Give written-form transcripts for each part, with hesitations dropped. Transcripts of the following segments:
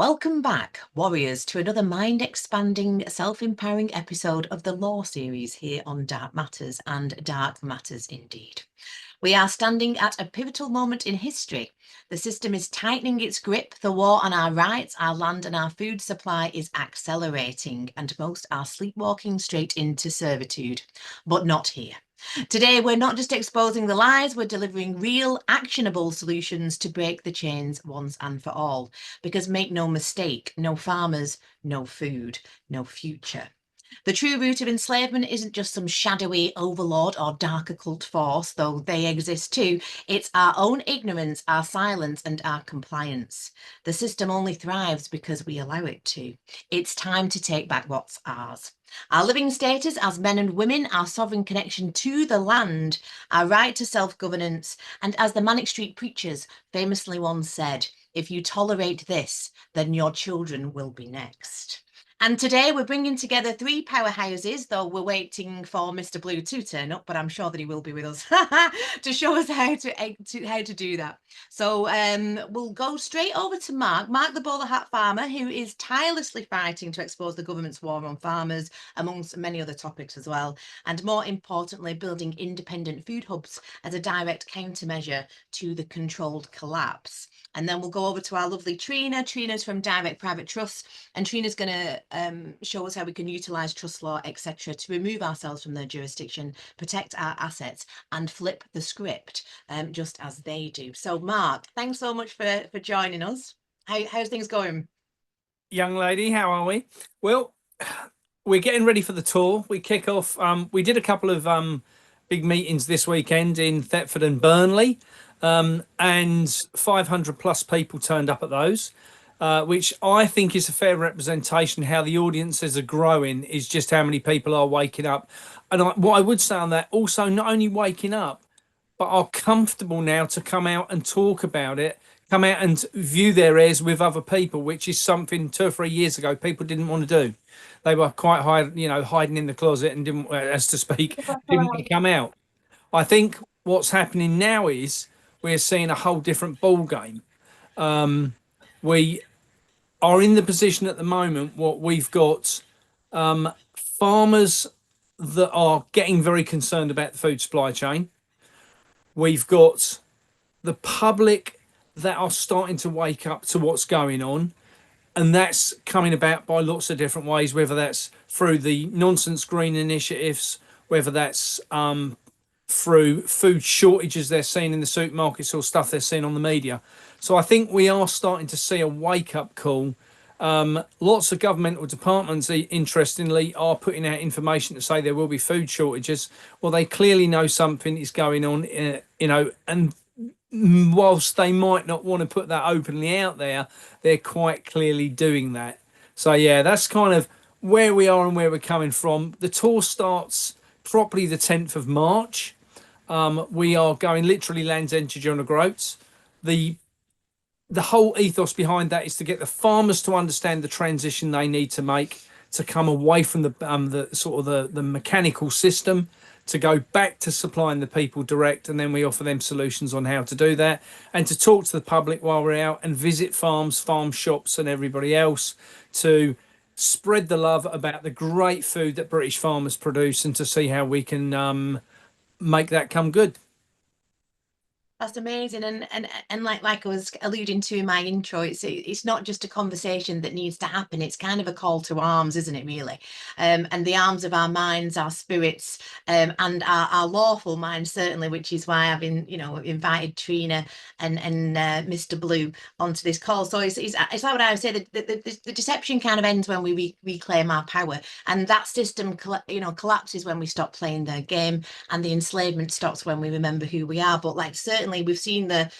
Welcome back, warriors, to another mind-expanding, self-empowering episode of the Law series here on Dark Matters, and Dark Matters indeed. We are standing at a pivotal moment in history. The system is tightening its grip. The war on our rights, our land and our food supply is accelerating, and most are sleepwalking straight into servitude. But not here. Today, we're not just exposing the lies, we're delivering real, actionable solutions to break the chains once and for all. Because make no mistake, no farmers, no food, no future. The true root of enslavement isn't just some shadowy overlord or dark occult force, though they exist too. It's our own ignorance, our silence, and our compliance. The system only thrives because we allow it to. It's time to take back what's ours. Our living status as men and women, our sovereign connection to the land, our right to self-governance, and as the Manic Street Preachers famously once said, if you tolerate this, then your children will be next. And today we're bringing together three powerhouses, though we're waiting for Mr. Blue to turn up, but I'm sure that he will be with us to show us how to do that. So we'll go straight over to Mark the bowler hat farmer, who is tirelessly fighting to expose the government's war on farmers, amongst many other topics as well. And more importantly, building independent food hubs as a direct countermeasure to the controlled collapse. And then we'll go over to our lovely Trina. Trina's from Direct Private Trusts, and Trina's going to show us how we can utilise trust law, etc., to remove ourselves from their jurisdiction, protect our assets, and flip the script, just as they do. So, Mark, thanks so much for joining us. How's things going? Young lady, how are we? Well, we're getting ready for the tour. We kick off. We did a couple of big meetings this weekend in Thetford and Burnley. And 500 plus people turned up at those, which I think is a fair representation. How the audiences are growing is just how many people are waking up. And what I would say on that, also not only waking up, but are comfortable now to come out and talk about it, come out and view their airs with other people, which is something 2 or 3 years ago people didn't want to do. They were quite hiding in the closet and didn't, as to speak, didn't want to come out. I think what's happening now is we're seeing a whole different ball game. We are in the position at the moment what we've got farmers that are getting very concerned about the food supply chain. We've got the public that are starting to wake up to what's going on, and that's coming about by lots of different ways, whether that's through the nonsense green initiatives, whether that's through food shortages they're seeing in the supermarkets or stuff they're seeing on the media. So I think we are starting to see a wake-up call. Lots of governmental departments, interestingly, are putting out information to say there will be food shortages. Well, they clearly know something is going on, and whilst they might not want to put that openly out there, they're quite clearly doing that. So yeah, that's kind of where we are and where we're coming from. The tour starts properly the 10th of March. We are going literally Land's End to John O'Groats. The whole ethos behind that is to get the farmers to understand the transition they need to make to come away from the mechanical system, to go back to supplying the people direct, and then we offer them solutions on how to do that, and to talk to the public while we're out and visit farms, farm shops, and everybody else, to spread the love about the great food that British farmers produce, and to see how we can make that come good. That's amazing, and like I was alluding to in my intro, it's not just a conversation that needs to happen. It's kind of a call to arms, isn't it? Really, and the arms of our minds, our spirits, and our lawful minds certainly, which is why I've invited Trina and Mr. Blue onto this call. So it's like what I would say. The deception kind of ends when we reclaim our power, and that system collapses when we stop playing their game, and the enslavement stops when we remember who we are. But like certainly we've seen the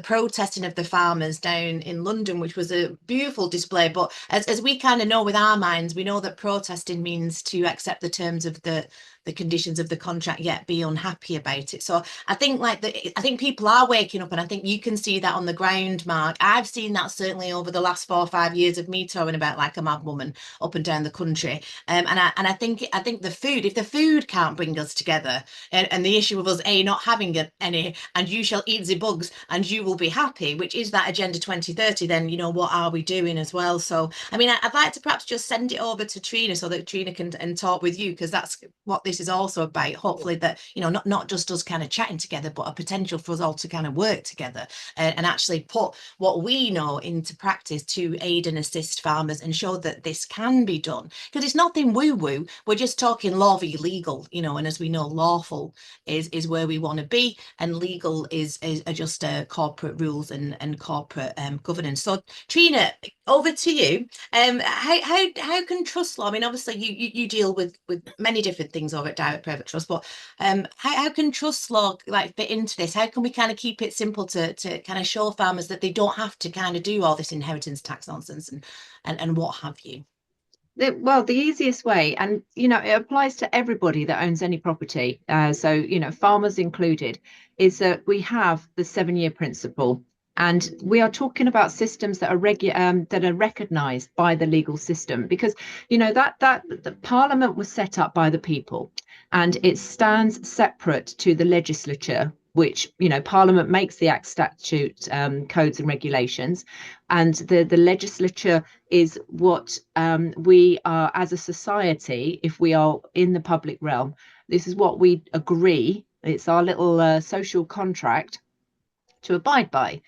protesting of the farmers down in London, which was a beautiful display. But as we kind of know with our minds, we know that protesting means to accept the terms of the the conditions of the contract yet be unhappy about it. So I think I think people are waking up, and I think you can see that on the ground, Mark. I've seen that certainly over the last 4 or 5 years of me touring about like a mad woman up and down the country. And I think the food, if the food can't bring us together, and the issue of us not having any, and you shall eat the bugs and you will be happy, which is that Agenda 2030, then what are we doing as well? So I mean, I'd like to perhaps just send it over to Trina so that Trina can and talk with you, because that's what this is also about. Hopefully that not just us kind of chatting together, but a potential for us all to kind of work together and actually put what we know into practice to aid and assist farmers and show that this can be done, because it's nothing woo woo. We're just talking law v legal, and as we know, lawful is where we want to be, and legal are just corporate rules and corporate governance. So Trina, over to you. How can trust law? I mean, obviously you deal with many different things over at Direct Private Trust, but how can trust law like fit into this? How can we kind of keep it simple to kind of show farmers that they don't have to kind of do all this inheritance tax nonsense and what have you? Well, the easiest way, and it applies to everybody that owns any property, so farmers included, is that we have the 7-year principle, and we are talking about systems that are that are recognised by the legal system, because that the Parliament was set up by the people, and it stands separate to the legislature, which Parliament makes the Act, statute, codes and regulations, and the legislature is what we are as a society. If we are in the public realm, this is what we agree. It's our little social contract to abide by,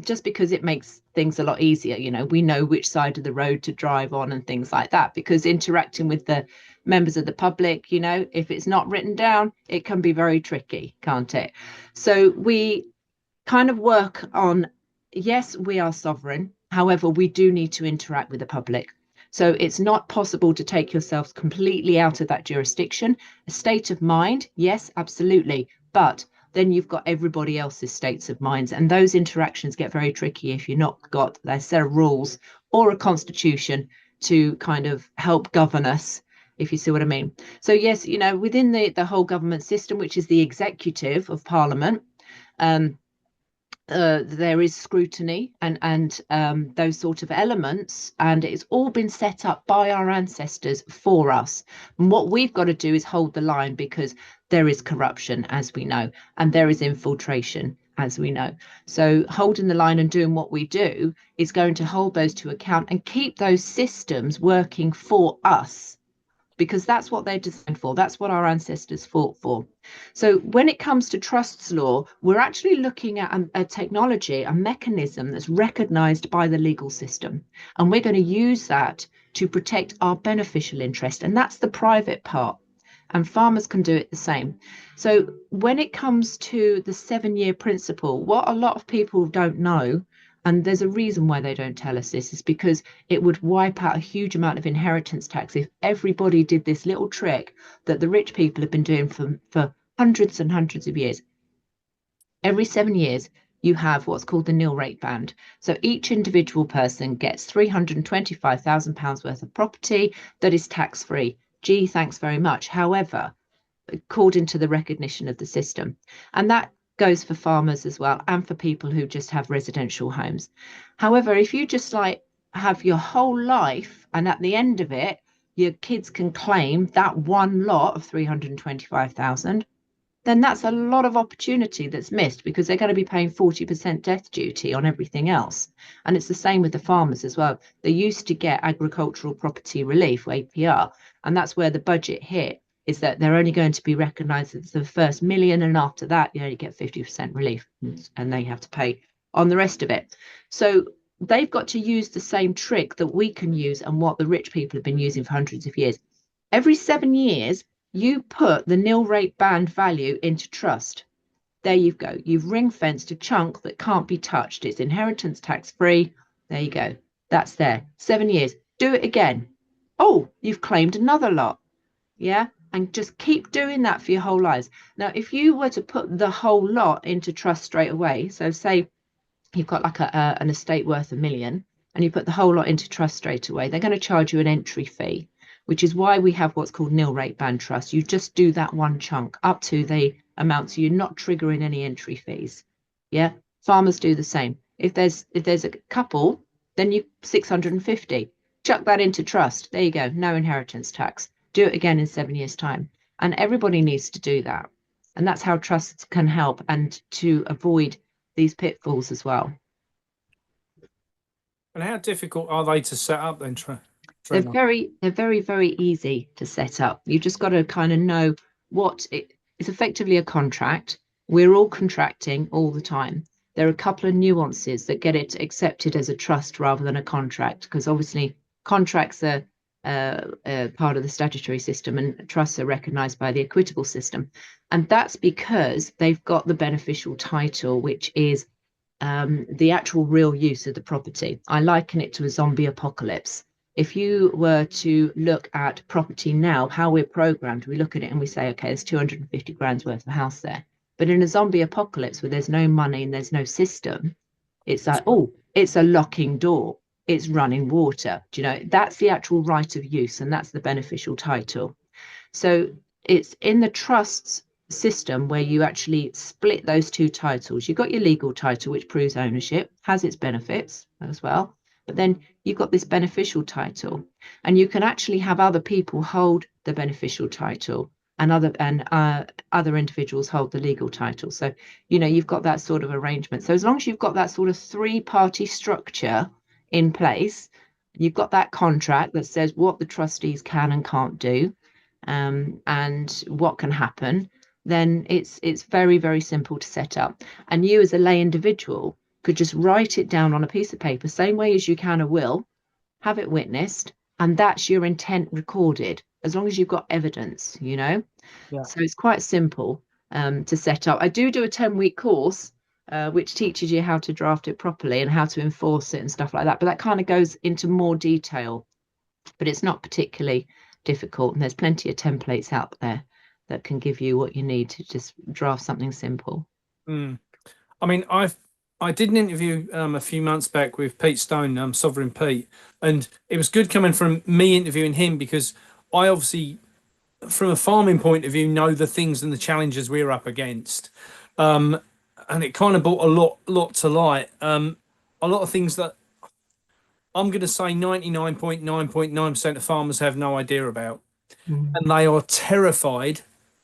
just because it makes things a lot easier. We know which side of the road to drive on and things like that, because interacting with the members of the public, if it's not written down, it can be very tricky, can't it? So we kind of work on, yes, we are sovereign. However, we do need to interact with the public. So it's not possible to take yourselves completely out of that jurisdiction. A state of mind, yes, absolutely. But then you've got everybody else's states of minds, and those interactions get very tricky if you've not got a set of rules or a constitution to kind of help govern us, if you see what I mean. So yes, within the whole government system, which is the executive of Parliament, there is scrutiny and those sort of elements, and it's all been set up by our ancestors for us. And what we've got to do is hold the line, because there is corruption, as we know, and there is infiltration, as we know. So holding the line and doing what we do is going to hold those to account and keep those systems working for us, because that's what they're designed for. That's what our ancestors fought for. So when it comes to trusts law, we're actually looking at a technology, a mechanism that's recognized by the legal system. And we're going to use that to protect our beneficial interest. And that's the private part. And farmers can do it the same. So when it comes to the 7-year principle, what a lot of people don't know, and there's a reason why they don't tell us this, is because it would wipe out a huge amount of inheritance tax if everybody did this little trick that the rich people have been doing for hundreds and hundreds of years. Every 7 years, you have what's called the nil rate band. So each individual person gets £325,000 worth of property that is tax-free. Gee, thanks very much. However, according to the recognition of the system, and that goes for farmers as well, and for people who just have residential homes. However, if you just have your whole life, and at the end of it, your kids can claim that one lot of 325,000, then that's a lot of opportunity that's missed, because they're going to be paying 40% death duty on everything else. And it's the same with the farmers as well. They used to get agricultural property relief, APR, and that's where the budget hit, is that they're only going to be recognised as the first million, and after that you only get 50% relief, and they have to pay on the rest of it. So they've got to use the same trick that we can use, and what the rich people have been using for hundreds of years. Every 7 years, you put the nil rate band value into trust. There you go. You've ring fenced a chunk that can't be touched. It's inheritance tax free. There you go. That's there. 7 years. Do it again. Oh, you've claimed another lot. Yeah. And just keep doing that for your whole lives. Now, if you were to put the whole lot into trust straight away, so say you've got like an estate worth £1 million, and you put the whole lot into trust straight away, they're going to charge you an entry fee, which is why we have what's called nil rate band trust. You just do that one chunk up to the amount, so you're not triggering any entry fees. Yeah, farmers do the same. If there's a couple, then you 650, chuck that into trust. There you go, no inheritance tax. Do it again in 7 years' time. And everybody needs to do that. And that's how trusts can help and to avoid these pitfalls as well. And how difficult are they to set up then, Trina? They're very, very easy to set up. You just got to kind of know what it's effectively a contract. We're all contracting all the time. There are a couple of nuances that get it accepted as a trust rather than a contract, because obviously contracts are part of the statutory system and trusts are recognised by the equitable system. And that's because they've got the beneficial title, which is the actual real use of the property. I liken it to a zombie apocalypse. If you were to look at property now, how we're programmed, we look at it and we say, okay, there's 250 grand's worth of house there. But in a zombie apocalypse where there's no money and there's no system, it's like, oh, it's a locking door, it's running water. Do you know, that's the actual right of use, and that's the beneficial title. So it's in the trusts system where you actually split those two titles. You've got your legal title, which proves ownership, has its benefits as well. But then you've got this beneficial title, and you can actually have other people hold the beneficial title and other individuals hold the legal title. So, you know, you've got that sort of arrangement. So as long as you've got that sort of three-party structure in place, you've got that contract that says what the trustees can and can't do, and what can happen, then it's very, very simple to set up. And you as a lay individual could just write it down on a piece of paper, same way as you can a will, have it witnessed, and that's your intent recorded, as long as you've got evidence, you know. Yeah. So it's quite simple to set up. I do a 10-week course which teaches you how to draft it properly and how to enforce it and stuff like that, but that kind of goes into more detail, but it's not particularly difficult, and there's plenty of templates out there that can give you what you need to just draft something simple. I mean, I did an interview a few months back with Pete Stone, Sovereign Pete, and it was good coming from me interviewing him, because I obviously, from a farming point of view, know the things and the challenges we're up against, and it kind of brought a lot to light. A lot of things that I'm going to say 99.9% of farmers have no idea about, and they are terrified,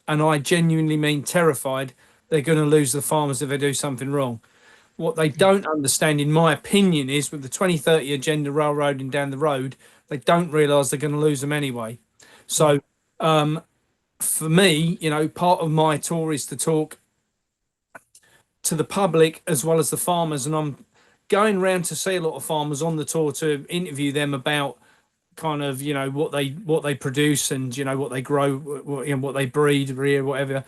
and I genuinely mean terrified, they're going to lose the farmers if they do something wrong. What they don't understand, in my opinion, is with the 2030 agenda railroading down the road, they don't realise they're going to lose them anyway. So for me, you know, part of my tour is to talk to the public as well as the farmers, and I'm going around to see a lot of farmers on the tour to interview them about kind of, you know, what they produce, and, you know, what they grow, what they breed, rear, whatever.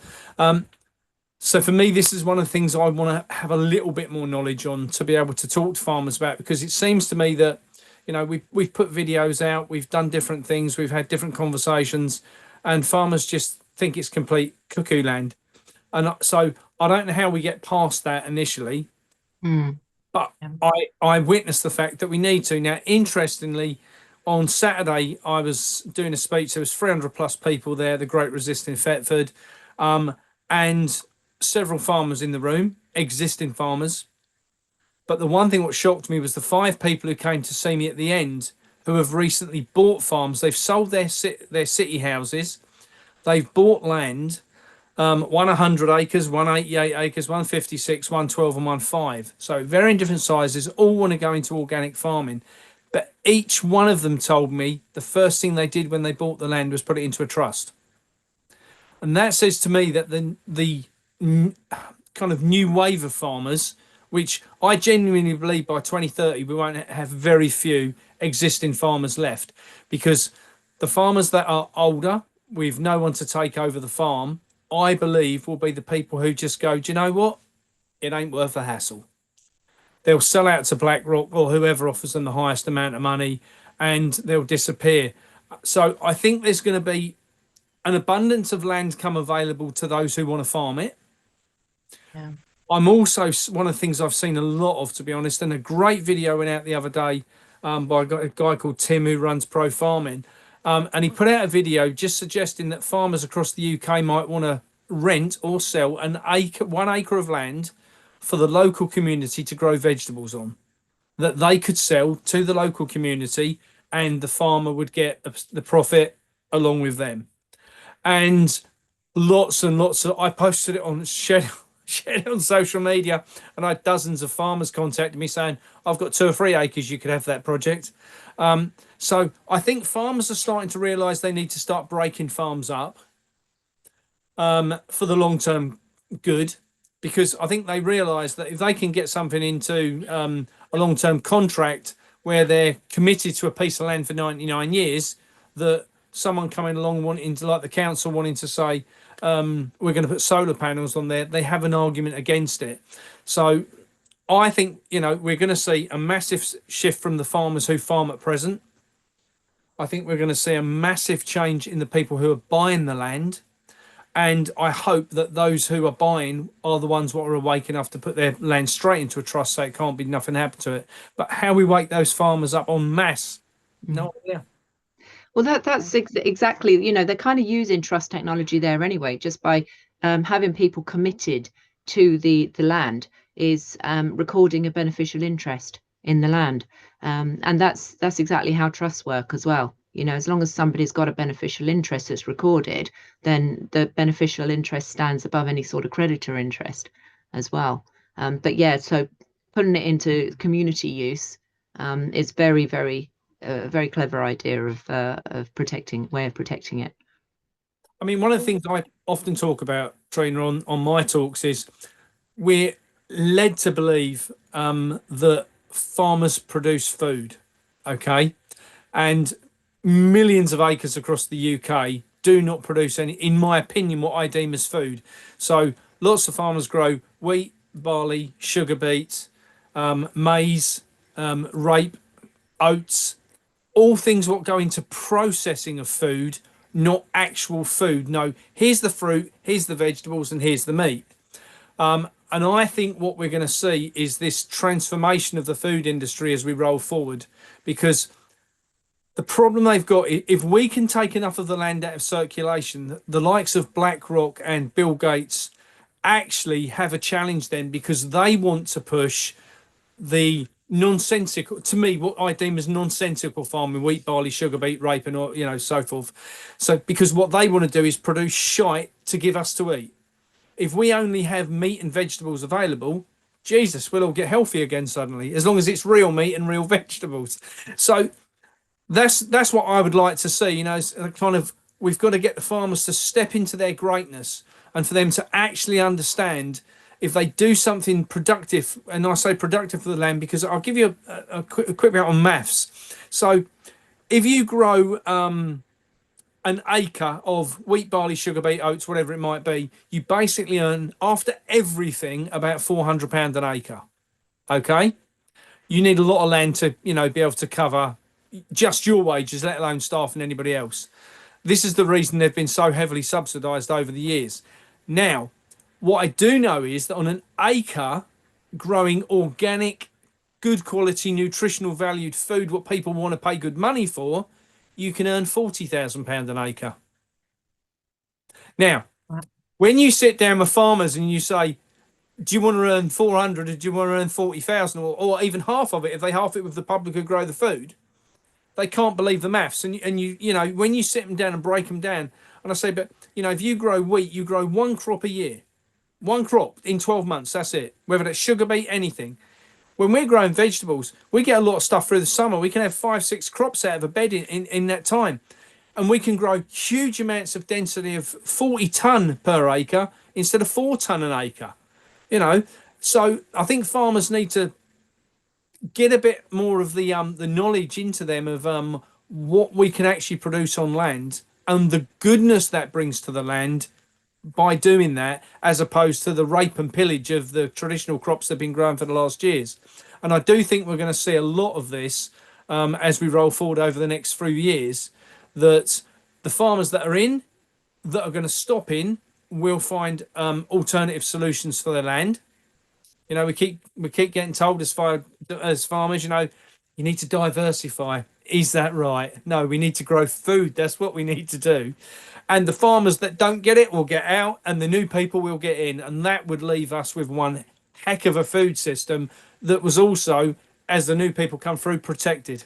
So for me, this is one of the things I want to have a little bit more knowledge on, to be able to talk to farmers about, because it seems to me that, you know, we've put videos out, we've done different things, we've had different conversations, and farmers just think it's complete cuckoo land. And so I don't know how we get past that initially, but I witnessed the fact that we need to. Now, interestingly, on Saturday, I was doing a speech. There was 300 plus people there, the Great Resist in Thetford, and several farmers in the room, existing farmers. But the one thing what shocked me was the 5 people who came to see me at the end, who have recently bought farms. They've sold their city houses, they've bought land, one 100 acres, 188 acres, 156, 112 and 15. So very different sizes, all want to go into organic farming. But each one of them told me the first thing they did when they bought the land was put it into a trust. And that says to me that the kind of new wave of farmers, which I genuinely believe by 2030 we won't have very few existing farmers left, because the farmers that are older with no one to take over the farm, I believe will be the people who just go, do you know what, it ain't worth the hassle. They'll sell out to BlackRock or whoever offers them the highest amount of money, and they'll disappear. So I think there's going to be an abundance of land come available to those who want to farm it. Yeah. I'm also, one of the things I've seen a lot of, to be honest, and a great video went out the other day by a guy called Tim, who runs Pro Farming. And he put out a video just suggesting that farmers across the UK might want to rent or sell 1 acre of land for the local community to grow vegetables on, that they could sell to the local community, and the farmer would get the profit along with them. And lots and lots of, I posted it on shared on social media, and I had dozens of farmers contacting me saying, I've got 2 or 3 acres, you could have that project. So I think farmers are starting to realize they need to start breaking farms up for the long-term good, because I think they realize that if they can get something into a long-term contract where they're committed to a piece of land for 99 years, that someone coming along wanting to, like the council wanting to say, we're going to put solar panels on there, they have an argument against it. So I think, we're going to see a massive shift from the farmers who farm at present. I think we're going to see a massive change in the people who are buying the land. And I hope that those who are buying are the ones what are awake enough to put their land straight into a trust so it can't be nothing happen to it. But how we wake those farmers up en masse, no idea. Well, that's exactly, they're kind of using trust technology there anyway, just by having people committed to the land is recording a beneficial interest in the land. And that's exactly how trusts work as well. As long as somebody's got a beneficial interest that's recorded, then the beneficial interest stands above any sort of creditor interest as well. But yeah, so putting it into community use is very, very a very clever idea of protecting it. I mean, one of the things I often talk about, Trina, on my talks is we're led to believe that farmers produce food, okay? And millions of acres across the UK do not produce any, in my opinion, what I deem as food. So lots of farmers grow wheat, barley, sugar beets, maize, rape, oats, all things what go into processing of food, not actual food. No, here's the fruit, here's the vegetables, and here's the meat. And I think what we're going to see is this transformation of the food industry as we roll forward, because the problem they've got, if we can take enough of the land out of circulation, the likes of BlackRock and Bill Gates actually have a challenge then, because they want to push the nonsensical, to me, what I deem as nonsensical farming, wheat, barley, sugar beet, rape, and so forth. So because what they want to do is produce shite to give us to eat. If we only have meat and vegetables available, Jesus, we'll all get healthy again suddenly, as long as it's real meat and real vegetables. So that's what I would like to see. It's kind of, we've got to get the farmers to step into their greatness, and for them to actually understand, if they do something productive, and I say productive for the land because I'll give you a quick bit on maths. So if you grow an acre of wheat, barley, sugar beet, oats, whatever it might be, you basically earn, after everything, about £400 an acre. Okay, you need a lot of land to be able to cover just your wages, let alone staff and anybody else. This is the reason they've been so heavily subsidised over the years. Now, what I do know is that on an acre, growing organic, good quality, nutritional valued food, what people want to pay good money for, you can earn £40,000 an acre. Now, when you sit down with farmers and you say, do you want to earn 400 or do you want to earn 40,000, or even half of it, if they half it with the public who grow the food, they can't believe the maths. And when you sit them down and break them down, and I say, but if you grow wheat, you grow 1 crop a year, 1 crop in 12 months, that's it, whether that's sugar beet, anything. When we're growing vegetables, we get a lot of stuff through the summer. We can have 5-6 crops out of a bed in that time, and we can grow huge amounts of density of 40 tonne per acre instead of 4 tonne an acre. So I think farmers need to get a bit more of the knowledge into them of what we can actually produce on land and the goodness that brings to the land by doing that, as opposed to the rape and pillage of the traditional crops that have been grown for the last years. And I do think we're going to see a lot of this as we roll forward over the next few years, that the farmers that are going to stop in will find alternative solutions for their land. We keep getting told as farmers, you need to diversify. Is that right? No, we need to grow food. That's what we need to do. And the farmers that don't get it will get out, and the new people will get in. And that would leave us with one heck of a food system that was also, as the new people come through, protected.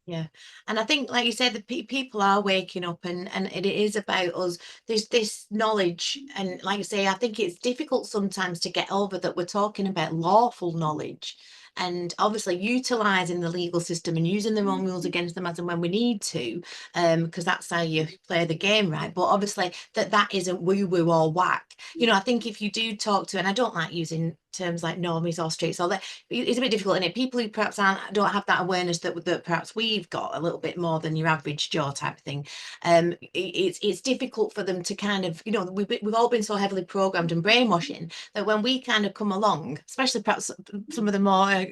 Yeah, and I think, like you said, the people are waking up, and it is about us. There's this knowledge, and like you say, I think it's difficult sometimes to get over that we're talking about lawful knowledge, and obviously utilizing the legal system and using the wrong rules against them as and when we need to, because that's how you play the game, right? But obviously that isn't woo-woo or whack. You know, I think if you do talk to, and I don't like using terms like normies or streets, or that it's a bit difficult, and people who perhaps don't have that awareness that perhaps we've got a little bit more than your average Joe type of thing. It's difficult for them to kind of, you know, we've all been so heavily programmed and brainwashing that when we kind of come along, especially perhaps some of the more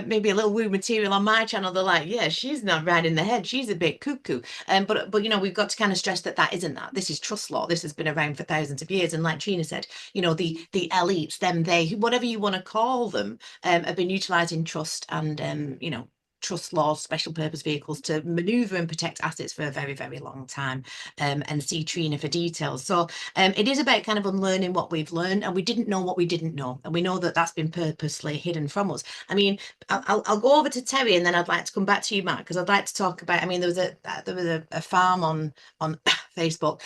maybe a little woo material on my channel, they're like, yeah, she's not right in the head, she's a bit cuckoo. But you know, we've got to kind of stress that isn't that. This is trust law. This has been around for thousands of years, and like Trina said, you know, the elites, them, they, whatever you want to call them, have been utilising trust and you know, trust laws, special purpose vehicles to maneuver and protect assets for a very, very long time, and see Trina for details. So it is about kind of unlearning what we've learned, and we didn't know what we didn't know, and we know that that's been purposely hidden from us. I mean, I'll go over to Terry, and then I'd like to come back to you, Matt, because I'd like to talk about, I mean, there was a farm on Facebook,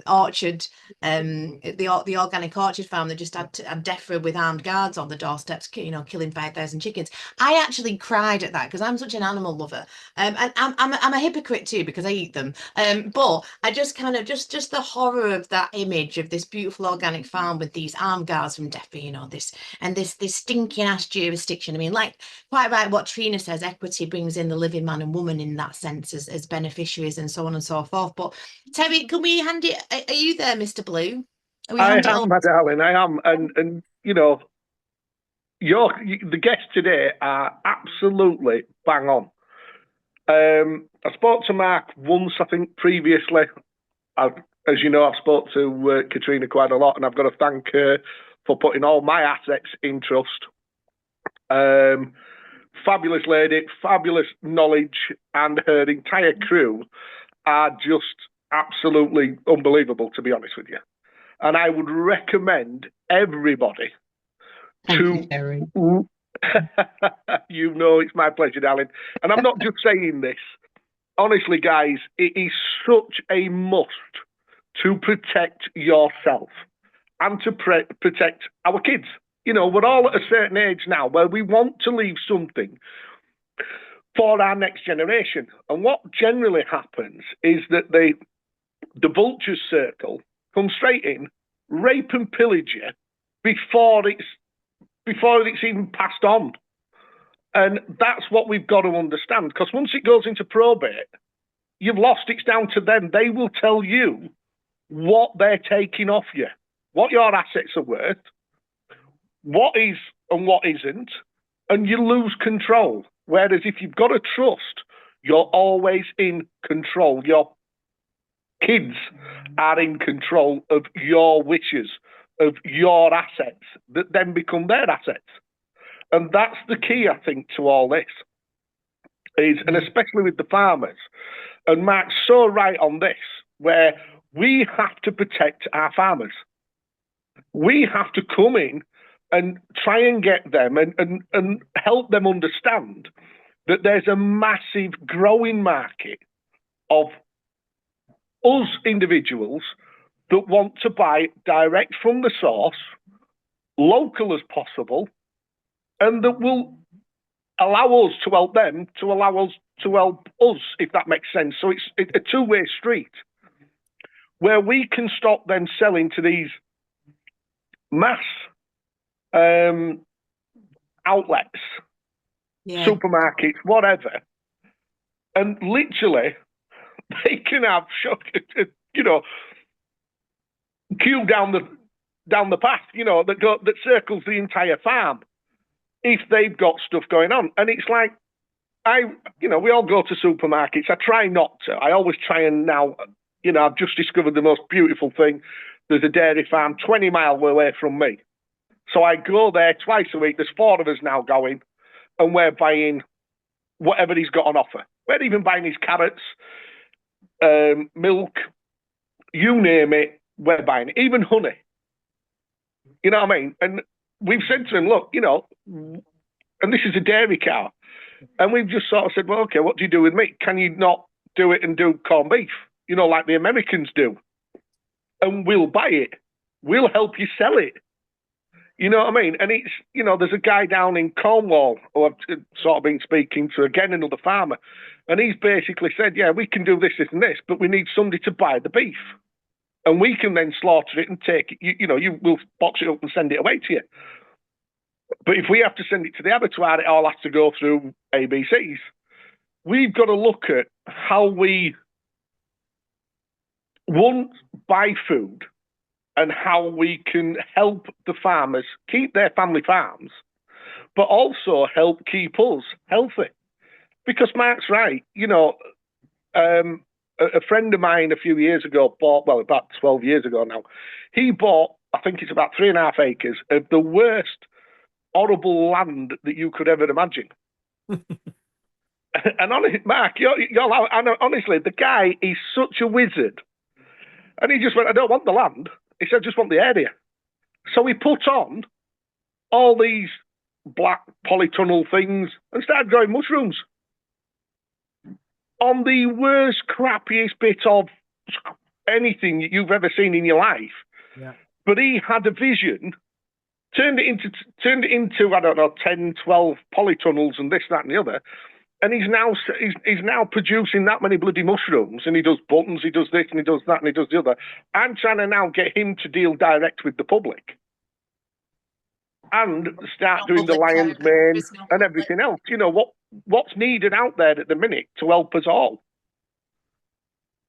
orchard, the organic orchard farm that just had DEFRA with armed guards on the doorsteps, you know, killing 5,000 chickens. I actually cried at that because I'm such an animal lover, and I'm a hypocrite too because I eat them. But I just kind of just the horror of that image of this beautiful organic farm with these armed guards from DEFRA, you know, this stinking ass jurisdiction. I mean, like, quite right what Trina says, equity brings in the living man and woman in that sense as beneficiaries and so on and so forth. But Terry, can we hand it? Are you there, Mr. Blue? I am, my darling. I am, and you know, the guests today are absolutely bang on. I spoke to Mark once, I think, previously. As you know, I've spoke to Katrina quite a lot, and I've got to thank her for putting all my assets in trust. Fabulous lady, fabulous knowledge, and her entire crew are just absolutely unbelievable, to be honest with you. And I would recommend everybody to. You know, it's my pleasure, darling. And I'm not just saying this. Honestly, guys, it is such a must to protect yourself and to protect our kids. You know, we're all at a certain age now where we want to leave something for our next generation. And what generally happens is that the vultures circle come straight in, rape and pillage you before it's even passed on. And that's what we've got to understand, because once it goes into probate, you've lost. It's down to them. They will tell you what they're taking off you, what your assets are worth, what is and what isn't, and you lose control. Whereas if you've got a trust, you're always in control. Your kids are in control of your wishes, of your assets that then become their assets. And that's the key, I think, to all this, and especially with the farmers. And Mark's so right on this, where we have to protect our farmers. We have to come in and try and get them and help them understand that there's a massive growing market of us individuals that want to buy direct from the source, local as possible, and that will allow us to help them, to allow us to help us, if that makes sense. So it's a two-way street where we can stop them selling to these mass outlets, supermarkets, whatever, and literally they can have, you know, queue down the path, you know, that circles the entire farm if they've got stuff going on. And it's like, we all go to supermarkets. I try not to. I always try and now, you know, I've just discovered the most beautiful thing. There's a dairy farm 20 miles away from me. So I go there twice a week. There's 4 of us now going, and we're buying whatever he's got on offer. We're even buying his carrots, milk, you name it, we're buying it, even honey. You know what I mean? And we've said to him, look, you know, and this is a dairy cow. And we've just sort of said, well, okay, what do you do with meat? Can you not do it and do corned beef? You know, like the Americans do. And we'll buy it. We'll help you sell it. You know what I mean? And it's, you know, there's a guy down in Cornwall who I've sort of been speaking to, again, another farmer. And he's basically said, yeah, we can do this, this and this, but we need somebody to buy the beef. And we can then slaughter it and take it. You know, you will box it up and send it away to you. But if we have to send it to the abattoir, it all has to go through ABCs. We've got to look at how we, one, buy food and how we can help the farmers keep their family farms, but also help keep us healthy. Because Mark's right, you know, a friend of mine a few years ago bought, well, about 12 years ago now, he bought, I think it's about 3.5 acres of the worst, horrible land that you could ever imagine. And honestly, Mark, honestly, the guy is such a wizard. And he just went, I don't want the land. He said, I just want the area. So he put on all these black polytunnel things and started growing mushrooms on the worst, crappiest bit of anything you've ever seen in your life. Yeah. But he had a vision, turned it into, I don't know, 10, 12 polytunnels and this, that, and the other. And he's now producing that many bloody mushrooms, and he does buttons, he does this, and he does that, and he does the other. I'm trying to now get him to deal direct with the public and start doing the lion's mane and everything else. You know, what's needed out there at the minute to help us all.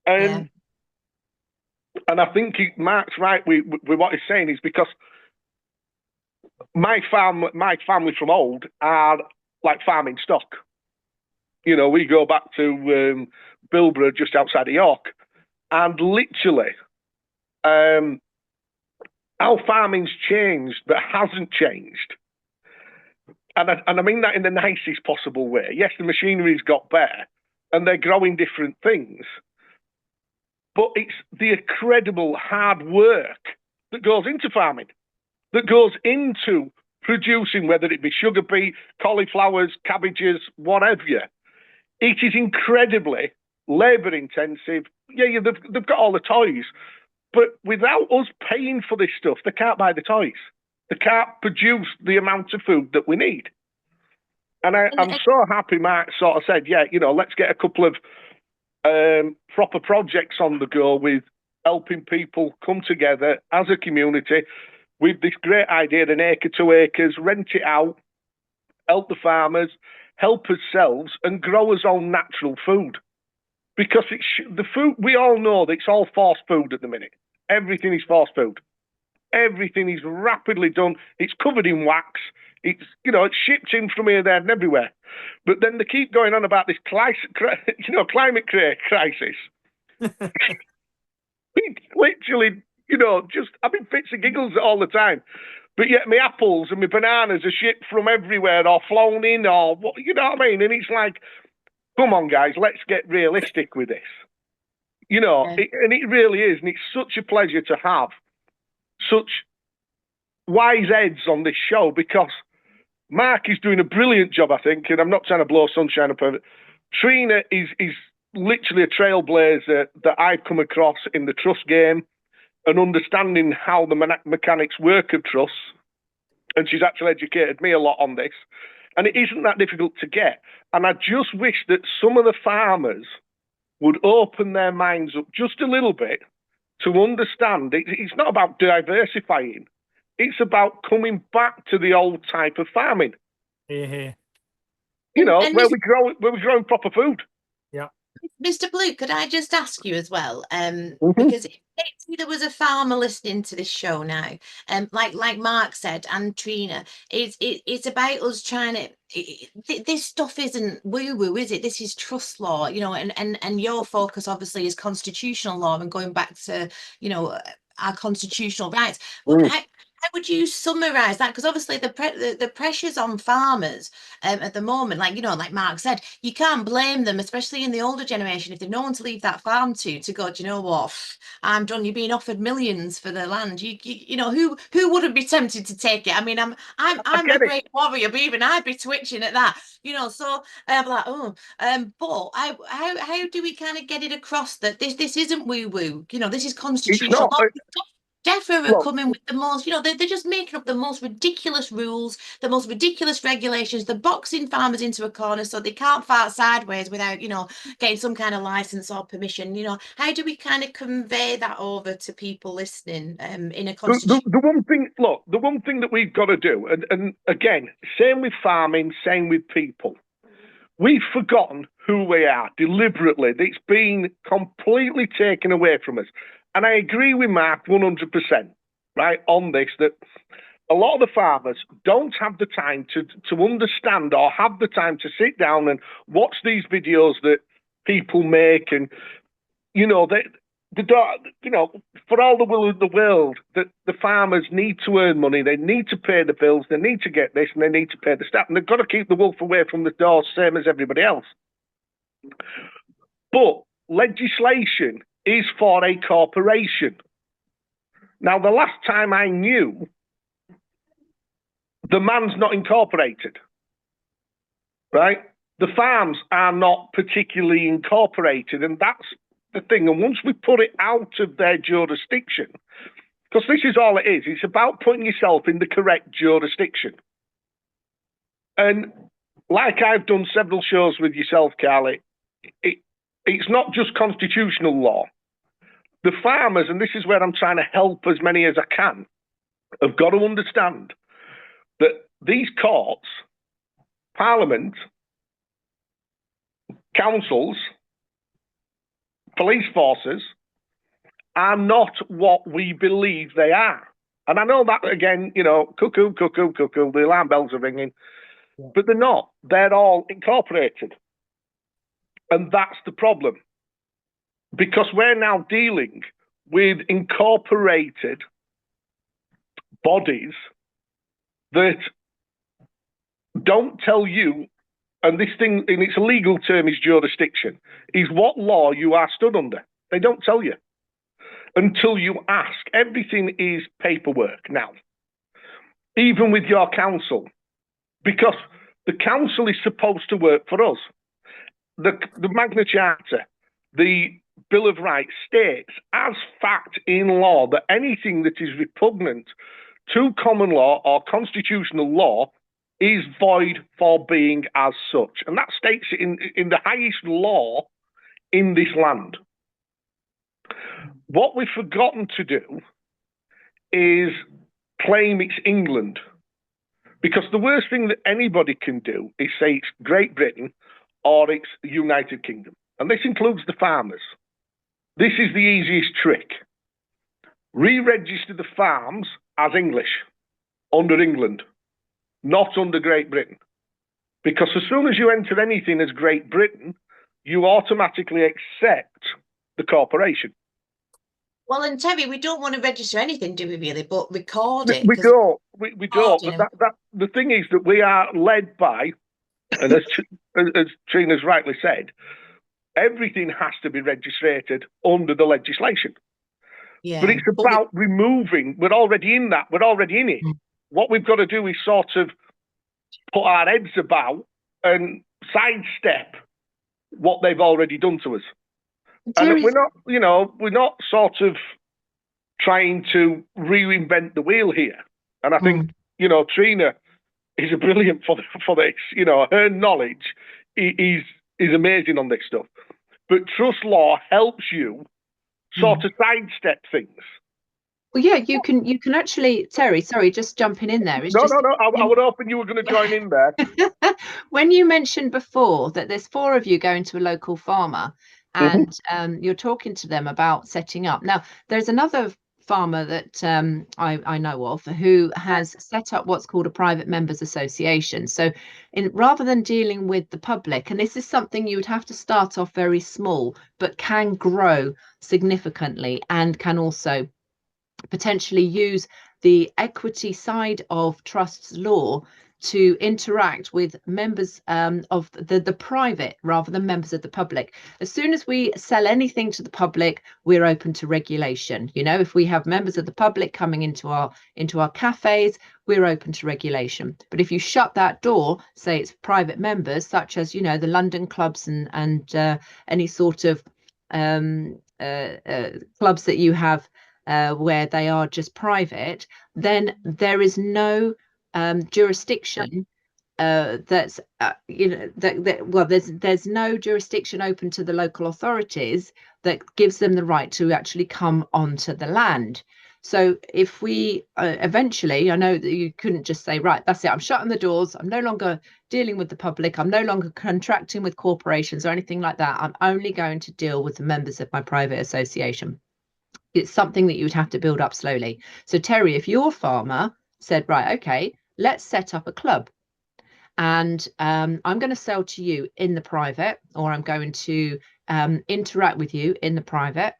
And I think Mark's right with what he's saying, is because my family from old are like farming stock. You know, we go back to Bilborough, just outside of York, and literally, our farming's changed, but hasn't changed. And I mean that in the nicest possible way. Yes, the machinery's got better, and they're growing different things, but it's the incredible hard work that goes into farming, that goes into producing, whether it be sugar beet, cauliflowers, cabbages, whatever. It is incredibly labour intensive. Yeah, they've got all the toys, but without us paying for this stuff, they can't buy the toys. They can't produce the amount of food that we need. And I'm so happy Mark sort of said, yeah, you know, let's get a couple of proper projects on the go with helping people come together as a community with this great idea, 1 acre, 2 acres, rent it out, help the farmers, help ourselves, and grow our own natural food. Because the food, we all know that it's all forced food at the minute. Everything is forced food. Everything is rapidly done. It's covered in wax. It's, you know, it's shipped in from here, there, and everywhere. But then they keep going on about this climate crisis. Literally, you know, just having fits and giggles all the time. But yet my apples and my bananas are shipped from everywhere or flown in or, you know what I mean? And it's like, come on, guys, let's get realistic with this. You know, and it really is. And it's such a pleasure to have such wise heads on this show, because Mark is doing a brilliant job, I think, and I'm not trying to blow sunshine up over it. Trina is literally a trailblazer that I've come across in the trust game and understanding how the mechanics work of trusts. And she's actually educated me a lot on this. And it isn't that difficult to get. And I just wish that some of the farmers would open their minds up just a little bit to understand it's not about diversifying. It's about coming back to the old type of farming. Yeah. You know, where we're growing proper food. Yeah. Mr. Blue, could I just ask you as well? Because if there was a farmer listening to this show now, like Mark said, and Trina, it's about us trying to. This stuff isn't woo-woo, is it? This is trust law, you know, and your focus obviously is constitutional law and going back to, you know, our constitutional rights. Well, how would you summarise that? Because obviously the pressures on farmers at the moment, like, you know, like Mark said, you can't blame them, especially in the older generation, if they've no one to leave that farm to go, do you know what, I'm done. You're being offered millions for the land. You know, who wouldn't be tempted to take it? I mean, I I'm a get it. great warrior, but even I'd be twitching at that, you know. So I'm like, oh, but how do we kind of get it across that this isn't woo woo? You know, this is It's constitutional not. law. Defra are Look, coming with the most, you know, they're just making up the most ridiculous rules, the most ridiculous regulations. They're boxing farmers into a corner so they can't fart sideways without, you know, getting some kind of license or permission. You know, how do we kind of convey that over to people listening in a constitution? the one thing, look, the one thing that we've got to do, and again, same with farming, same with people. We've forgotten who we are deliberately. It's been completely taken away from us. And I agree with Mark 100%, right, on this, that a lot of the farmers don't have the time to understand or have the time to sit down and watch these videos that people make. And, you know, you know, for all the will of the world, that the farmers need to earn money, they need to pay the bills, they need to get this, and they need to pay the staff, and they've got to keep the wolf away from the door, same as everybody else. But legislation is for a corporation. Now, the last time I knew, the man's not incorporated, right? The farms are not particularly incorporated, and that's the thing. And once we put it out of their jurisdiction, because this is all it is, it's about putting yourself in the correct jurisdiction. And like I've done several shows with yourself, Carly, it's not just constitutional law. The farmers, and this is where I'm trying to help as many as I can, have got to understand that these courts, parliament, councils, police forces are not what we believe they are. And I know that, again, you know, cuckoo, cuckoo, cuckoo, the alarm bells are ringing, but they're not. They're all incorporated. And that's the problem. Because we're now dealing with incorporated bodies that don't tell you, and this thing in its legal term is jurisdiction, is what law you are stood under. They don't tell you until you ask. Everything is paperwork now, even with your council, because the council is supposed to work for us. The Magna Charta, the Bill of Rights states as fact in law that anything that is repugnant to common law or constitutional law is void for being as such. And that states it in the highest law in this land. What we've forgotten to do is claim it's England. Because the worst thing that anybody can do is say it's Great Britain or it's the United Kingdom. And this includes the farmers. This is the easiest trick. Re-register the farms as English, under England, not under Great Britain. Because as soon as you enter anything as Great Britain, you automatically accept the corporation. Well, and Terry, we don't want to register anything, do we really? But record it. We don't. We don't. But the thing is that we are led by, and as Trina's rightly said, everything has to be registered under the legislation. Yeah, but it's about removing. We're already in that. We're already in it. What we've got to do is sort of put our heads about and sidestep what they've already done to us. And we're not, you know, we're not sort of trying to reinvent the wheel here. And I think, you know, Trina is a brilliant for this. You know, her knowledge is amazing on this stuff. But trust law helps you sort of sidestep things. Well, yeah, you can actually, Terry, sorry, just jumping in there. No. I would hoping you were going to join in there. When you mentioned before that there's 4 of you going to a local farmer and you're talking to them about setting up. Now, there's another farmer that I know of who has set up what's called a private members association. So rather than dealing with the public, and this is something you would have to start off very small, but can grow significantly and can also potentially use the equity side of trusts law to interact with members of the private rather than members of the public. As soon as we sell anything to the public, we're open to regulation. You know, if we have members of the public coming into our cafes, we're open to regulation. But if you shut that door, say it's private members, such as, you know, the London clubs and any sort of clubs that you have where they are just private, then there is no jurisdiction that's you know well, there's no jurisdiction open to the local authorities that gives them the right to actually come onto the land. So if we eventually, I know that you couldn't just say, right, that's it, I'm shutting the doors, I'm no longer dealing with the public, I'm no longer contracting with corporations or anything like that, I'm only going to deal with the members of my private association. It's something that you would have to build up slowly. So Terry, if your farmer said, right, okay, let's set up a club, and I'm going to sell to you in the private, or I'm going to interact with you in the private,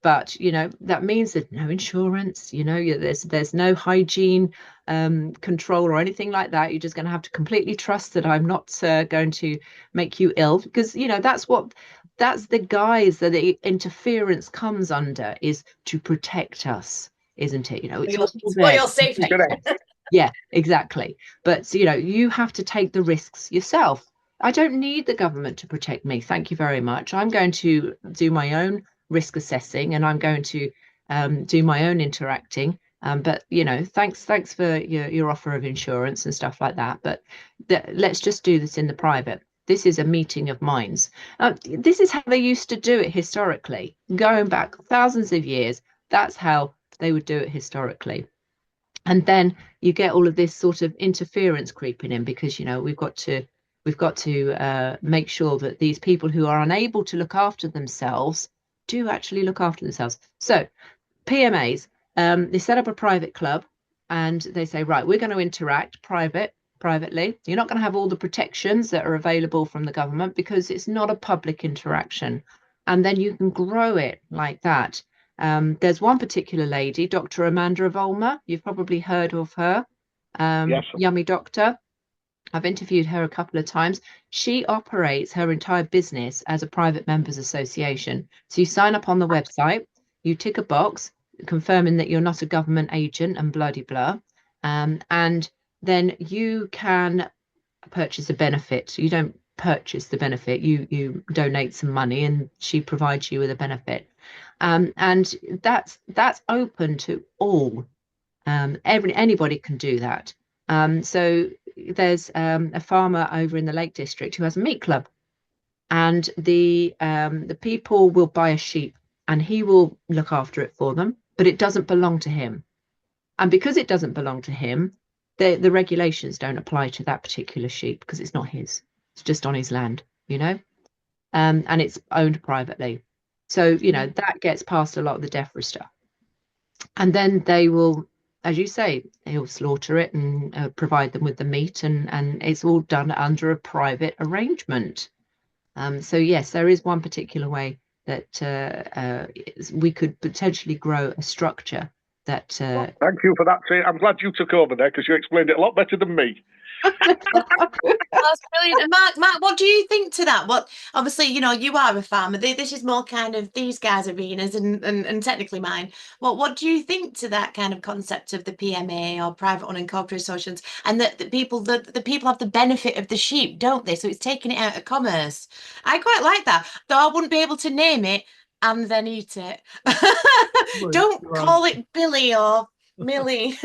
but you know, that means there's no insurance, you know, there's no hygiene control or anything like that. You're just going to have to completely trust that I'm not going to make you ill, because you know that's the guise that the interference comes under, is to protect us, isn't it? You know, it's for your safety. Yeah, exactly. But you know, you have to take the risks yourself. I don't need the government to protect me. Thank you very much. I'm going to do my own risk assessing, and I'm going to do my own interacting. But you know, thanks for your offer of insurance and stuff like that. But let's just do this in the private. This is a meeting of minds. This is how they used to do it historically, going back thousands of years. That's how they would do it historically. And then you get all of this sort of interference creeping in, because you know we've got to make sure that these people who are unable to look after themselves do actually look after themselves. So PMAs, they set up a private club, and they say, right, we're going to interact privately. You're not going to have all the protections that are available from the government, because it's not a public interaction. And then you can grow it like that. There's one particular lady, Dr. Amanda Volmer. You've probably heard of her. Yes. Yummy Doctor. I've interviewed her a couple of times. She operates her entire business as a private members association. So you sign up on the website, you tick a box confirming that you're not a government agent and bloody blah. And then you can purchase a benefit. You don't purchase the benefit, you donate some money, and she provides you with a benefit. And that's open to all. Anybody can do that. So there's a farmer over in the Lake District who has a meat club, and the people will buy a sheep, and he will look after it for them, but it doesn't belong to him. And because it doesn't belong to him, the regulations don't apply to that particular sheep, because it's not his. It's just on his land, you know, and it's owned privately. So, you know, that gets past a lot of the DEFRA stuff. And then they will, as you say, he'll slaughter it and provide them with the meat, and it's all done under a private arrangement. So yes, there is one particular way that we could potentially grow a structure that... Thank you for that, Trina. I'm glad you took over there, because you explained it a lot better than me. That's brilliant. And Mark, what do you think to that? What, obviously, you know, you are a farmer. This is more kind of these guys' arenas and technically mine. What do you think to that kind of concept of the PMA or private unincorporated associations, and that the people have the benefit of the sheep, don't they? So it's taking it out of commerce. I quite like that, though I wouldn't be able to name it and then eat it. Don't call it Billy or Millie.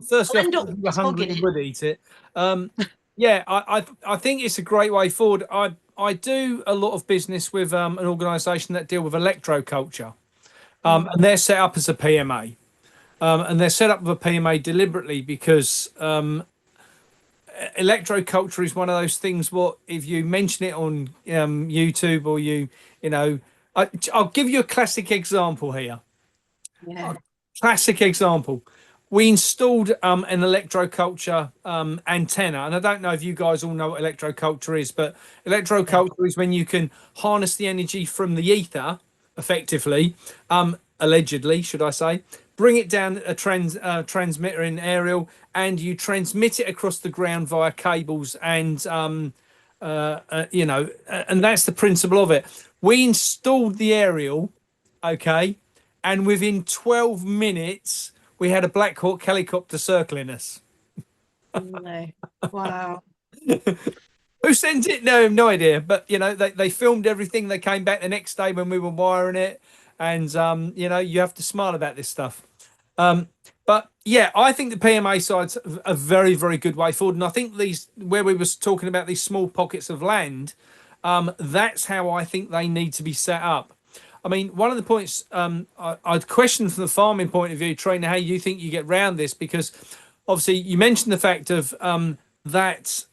Firstly, if you were hungry, you would eat it. Yeah, I think it's a great way forward. I do a lot of business with an organisation that deal with electroculture, and they're set up as a PMA, and they're set up with a PMA deliberately because electroculture is one of those things. What if you mention it on YouTube, or you know, I'll give you a classic example here. Yeah. Classic example. We installed an electroculture antenna, and I don't know if you guys all know what electroculture is, but electroculture is when you can harness the energy from the ether, effectively, allegedly, should I say, bring it down a transmitter in aerial, and you transmit it across the ground via cables, and you know, and that's the principle of it. We installed the aerial, okay, and within 12 minutes we had a Black Hawk helicopter circling us. No. Wow. Who sent it? No idea. But you know, they filmed everything. They came back the next day when we were wiring it, and you know, you have to smile about this stuff. But yeah, I think the PMA side's a very, very good way forward. And I think these, where we was talking about these small pockets of land, that's how I think they need to be set up. I mean, one of the points I'd question from the farming point of view, Trina, how you think you get round this, because obviously you mentioned the fact of that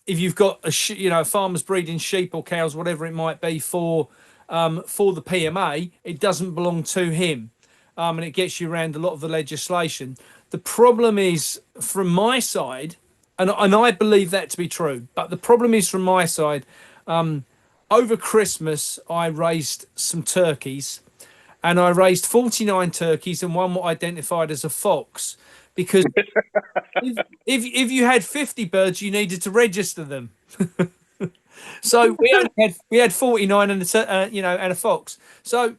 if you've got a farmer's breeding sheep or cows, whatever it might be, for the PMA, it doesn't belong to him, and it gets you around a lot of the legislation. The problem is from my side, and I believe that to be true, but the problem is from my side. Over Christmas, I raised some turkeys, and I raised 49 turkeys, and one were identified as a fox, because if you had 50 birds, you needed to register them. So we had 49 and and a fox. So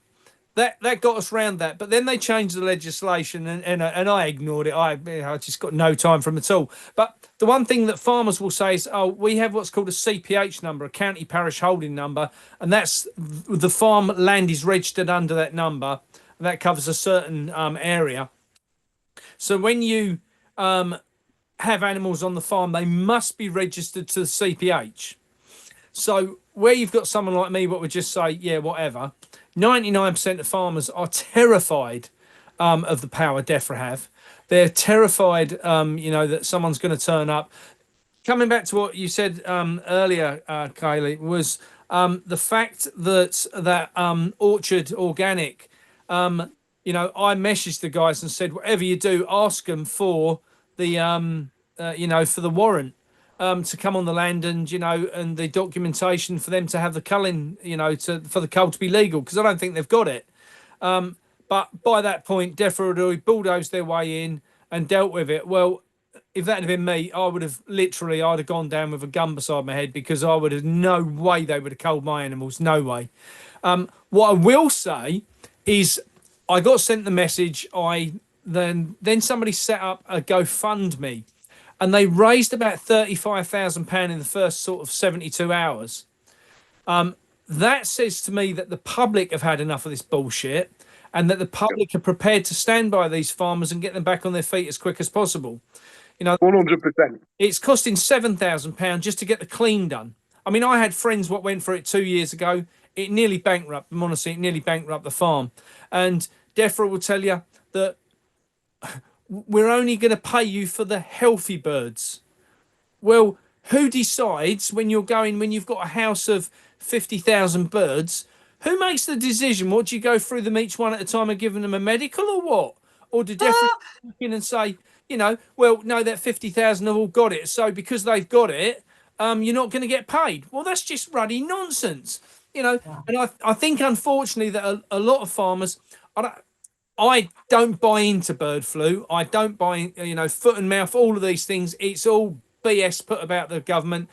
that got us round that. But then they changed the legislation, and I ignored it. I just got no time for them at all. But the one thing that farmers will say is, oh, we have what's called a CPH number, a county parish holding number, and that's the farm land is registered under that number, and that covers a certain area. So when you have animals on the farm, they must be registered to the CPH. So where you've got someone like me, what would just say, yeah, whatever, 99% of farmers are terrified of the power DEFRA have. They're terrified, that someone's going to turn up. Coming back to what you said earlier, Kaylee, was the fact that Orchard Organic, I messaged the guys and said, whatever you do, ask them for the, for the warrant to come on the land, and and the documentation for them to have the culling, for the cull to be legal, because I don't think they've got it. But by that point, DEFRA had already bulldozed their way in and dealt with it. Well, if that had been me, I'd have gone down with a gun beside my head, because I would have, no way they would have culled my animals, no way. What I will say is, I got sent the message. Then somebody set up a GoFundMe, and they raised about £35,000 in the first sort of 72 hours. That says to me that the public have had enough of this bullshit, and that the public are prepared to stand by these farmers and get them back on their feet as quick as possible. 100%. It's costing £7,000 just to get the clean done. I mean, I had friends what went for it 2 years ago. It nearly bankrupted them, honestly. It nearly bankrupted the farm. And DEFRA will tell you that we're only going to pay you for the healthy birds. Well, who decides when you've got a house of 50,000 birds, who makes the decision? What, do you go through them each one at a time and giving them a medical, or what? Or do DEFRA come in and say, well, no, that 50,000 have all got it, so because they've got it, you're not going to get paid? Well, that's just ruddy nonsense, And I think, unfortunately, that a lot of farmers, I don't buy into bird flu. I don't buy, foot and mouth, all of these things. It's all BS put about the government.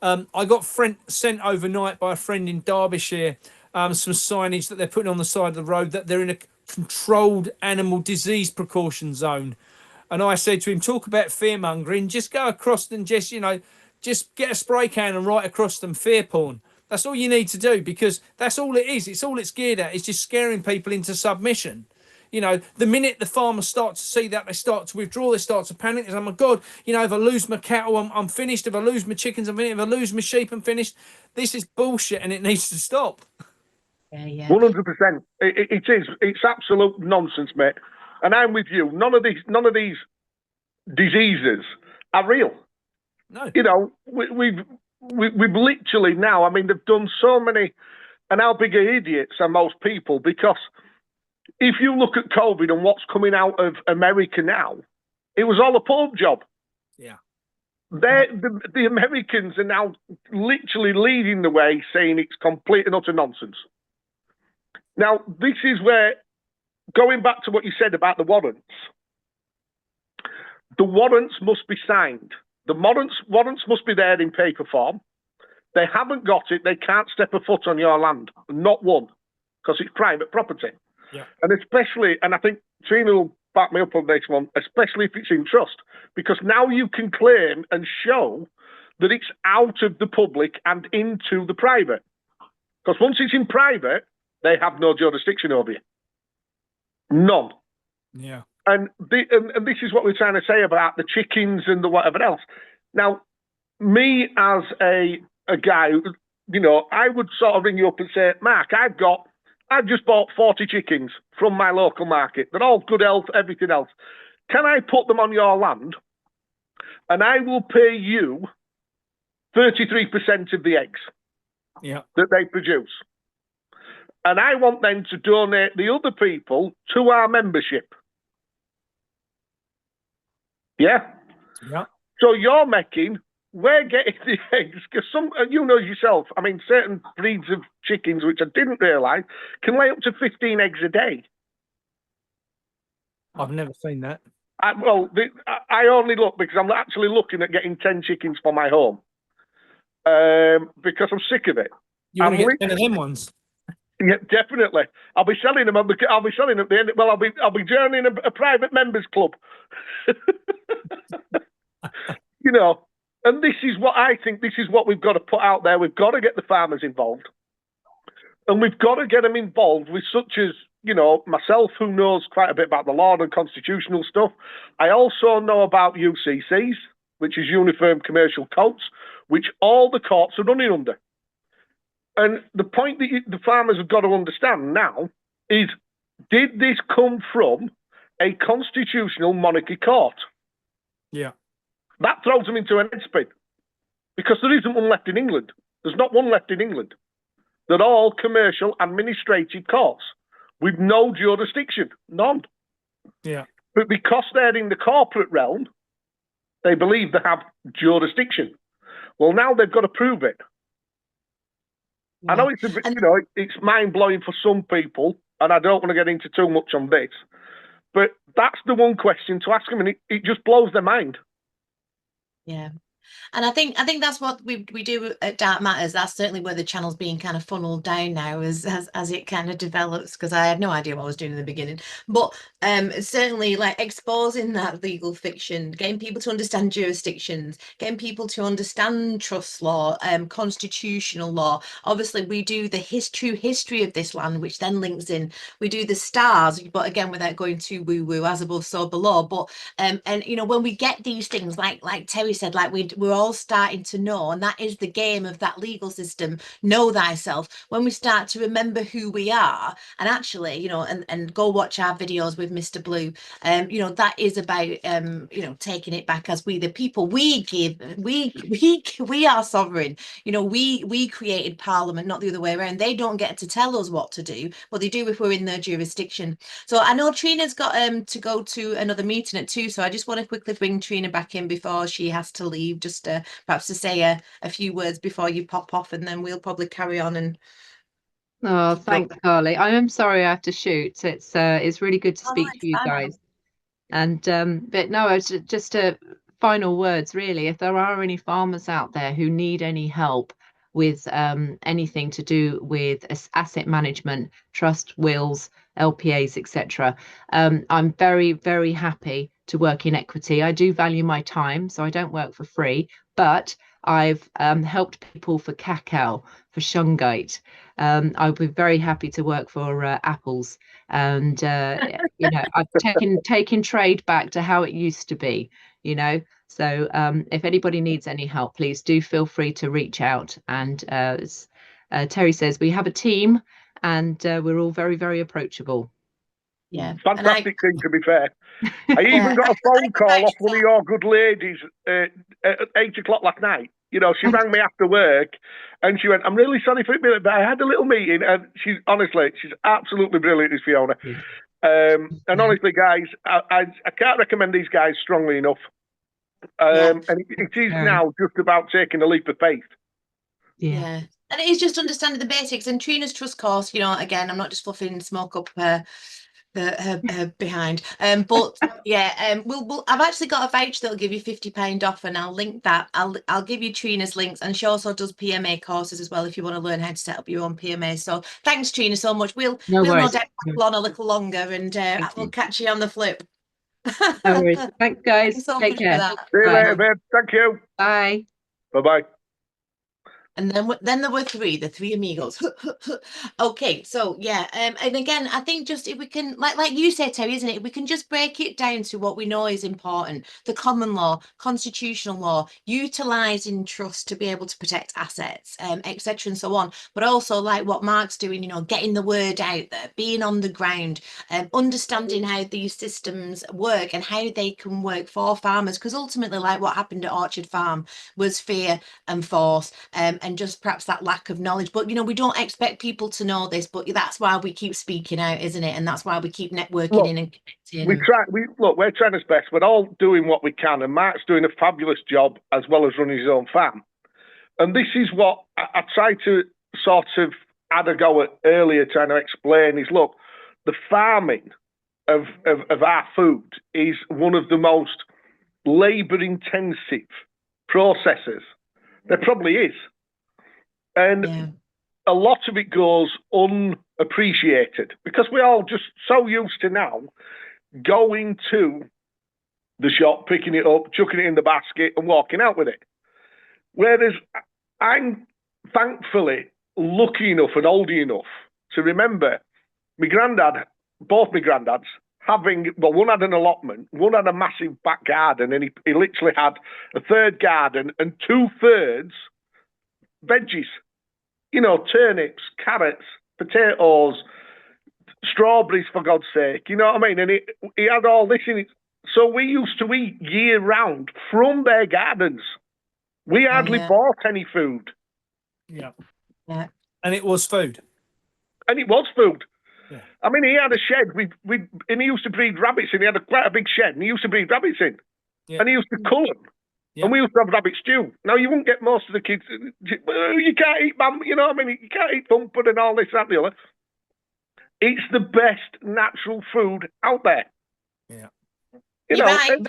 I got sent overnight by a friend in Derbyshire some signage that they're putting on the side of the road that they're in a controlled animal disease precaution zone. And I said to him, talk about fear mongering, just go across and just get a spray can and write across them fear porn. That's all you need to do, because that's all it is. It's all it's geared at. It's just scaring people into submission. The minute the farmers start to see that, they start to withdraw, they start to panic. They say, oh my God, if I lose my cattle, I'm finished. If I lose my chickens, I'm finished. If I lose my sheep, I'm finished. This is bullshit, and it needs to stop. Yeah. 100%. It is. It's absolute nonsense, mate. And I'm with you. None of these diseases are real. No. We've literally now, I mean, they've done so many, and how big are idiots are most people, because if you look at COVID and what's coming out of America now, it was all a Pope job. Yeah. The Americans are now literally leading the way, saying it's complete and utter nonsense. Now, this is where going back to what you said about the warrants must be signed. The warrants must be there in paper form. They haven't got it. They can't step a foot on your land, not one, because it's private property. Yeah. And especially, and I think Trina will back me up on this one, especially if it's in trust, because now you can claim and show that it's out of the public and into the private. Because once it's in private, they have no jurisdiction over you. None. Yeah. And this is what we're trying to say about the chickens and the whatever else. Now, me as a guy, you know, I would sort of ring you up and say, Mark, I've just bought 40 chickens from my local market. They're all good health, everything else. Can I put them on your land and I will pay you 33% of the eggs that they produce? And I want them to donate the other people to our membership. Yeah? Yeah. So we're getting the eggs, because you know yourself, I mean, certain breeds of chickens, which I didn't realise, can lay up to 15 eggs a day. I've never seen that. I only look because I'm actually looking at getting 10 chickens for my home. Because I'm sick of it. You want to get 10 of them ones? Yeah, definitely. I'll be selling them. I'll be selling at the end. Well, I'll be joining a private members club. You know, and this is what I think. This is what we've got to put out there. We've got to get the farmers involved, and we've got to get them involved with such as, you know, myself, who knows quite a bit about the law and constitutional stuff. I also know about UCCs, which is Uniform Commercial Courts, which all the courts are running under. And the point that the farmers have got to understand now is, did this come from a constitutional monarchy court? Yeah. That throws them into an headspin, because there isn't one left in England. There's not one left in England. They're all commercial administrative courts with no jurisdiction, none. Yeah. But because they're in the corporate realm, they believe they have jurisdiction. Well, now they've got to prove it. I know it's it's mind blowing for some people, and I don't want to get into too much on this, but that's the one question to ask them, and it just blows their mind. Yeah. And I think that's what we do at Dark Matters. That's certainly where the channel's being kind of funneled down now as it kind of develops, because I had no idea what I was doing in the beginning. But certainly, like, exposing that legal fiction, getting people to understand jurisdictions, getting people to understand trust law, constitutional law. Obviously, we do the true history of this land, which then links in. We do the stars, but again, without going too woo-woo, as above, so below. But and you know, when we get these things, like Terry said, like we're all starting to know, and that is the game of that legal system, know thyself. When we start to remember who we are, and actually, you know, and go watch our videos with Mr. Blue, you know, that is about you know, taking it back as we the people. We are sovereign. You know, we created Parliament, not the other way around. They don't get to tell us what to do, but they do if we're in their jurisdiction. So I know Trina's got to go to another meeting at 2, so I just want to quickly bring Trina back in before she has to leave, just perhaps to say a few words before you pop off, and then we'll probably carry on. And oh, thanks, Carly. I am sorry I have to shoot. It's really good to speak to you guys. And but no, it's just final words really. If there are any farmers out there who need any help with anything to do with asset management, trust, wills, LPAs, etc., I'm very, very happy to work in equity. I do value my time, so I don't work for free, but I've helped people for cacao, for shungite. I would be very happy to work for apples, and you know, I've taken trade back to how it used to be, you know. So if anybody needs any help, please do feel free to reach out. And as Terry says, we have a team, and we're all very, very approachable. Yeah, fantastic thing, to be fair. I even got a phone call off one of your good ladies at 8 o'clock last night. You know, she rang me after work and she went, I'm really sorry for it, but I had a little meeting. And she's absolutely brilliant, this Fiona. And honestly, guys, I can't recommend these guys strongly enough. And it is now just about taking a leap of faith. Yeah. And it is just understanding the basics. And Trina's trust course, you know, again, I'm not just fluffing smoke up her behind. But yeah, I've actually got a voucher that'll give you £50 off, and I'll link that. I'll give you Trina's links, and she also does PMA courses as well if you want to learn how to set up your own PMA. So thanks, Trina, so much. We'll No no worries. doubt go on a little longer, and we'll catch you on the flip. No worries. Thanks, guys. Thank you so Take much care. for that. See you Bye. later, babe. Thank you. Bye. Bye-bye. And then there were the three amigos. Okay, so yeah, and again, I think just if we can, like you said, Terry, isn't it? If we can just break it down to what we know is important: the common law, constitutional law, utilising trust to be able to protect assets, etc., and so on. But also, like what Mark's doing, getting the word out there, being on the ground, understanding how these systems work and how they can work for farmers. Because ultimately, like what happened at Orchard Farm was fear and force, and just perhaps that lack of knowledge. But we don't expect people to know this, but that's why we keep speaking out, isn't it? And that's why we keep networking in and connecting. We're trying our best. We're all doing what we can, and Mark's doing a fabulous job as well as running his own farm. And this is what I tried to sort of add a go at earlier, trying to explain is, look, the farming of our food is one of the most labour-intensive processes there probably is. And a lot of it goes unappreciated because we're all just so used to now going to the shop, picking it up, chucking it in the basket and walking out with it. Whereas I'm thankfully lucky enough and old enough to remember both my granddads, one had an allotment, one had a massive back garden, and he literally had a third garden and 2/3 veggies. Turnips, carrots, potatoes, strawberries, for God's sake. You know what I mean? And he had all this in it. So we used to eat year round from their gardens. We hardly bought any food. Yeah. Yeah. And it was food. And it was food. Yeah. I mean, he had a shed. And he used to breed rabbits in. He had quite a big shed, and he used to breed rabbits in. Yeah. And he used to cull them. Yeah. And we used to have rabbit stew. Now, you wouldn't get most of the kids. You can't eat you know what I mean? You can't eat thumper and all this, that, and the other. It's the best natural food out there. Yeah. You're right.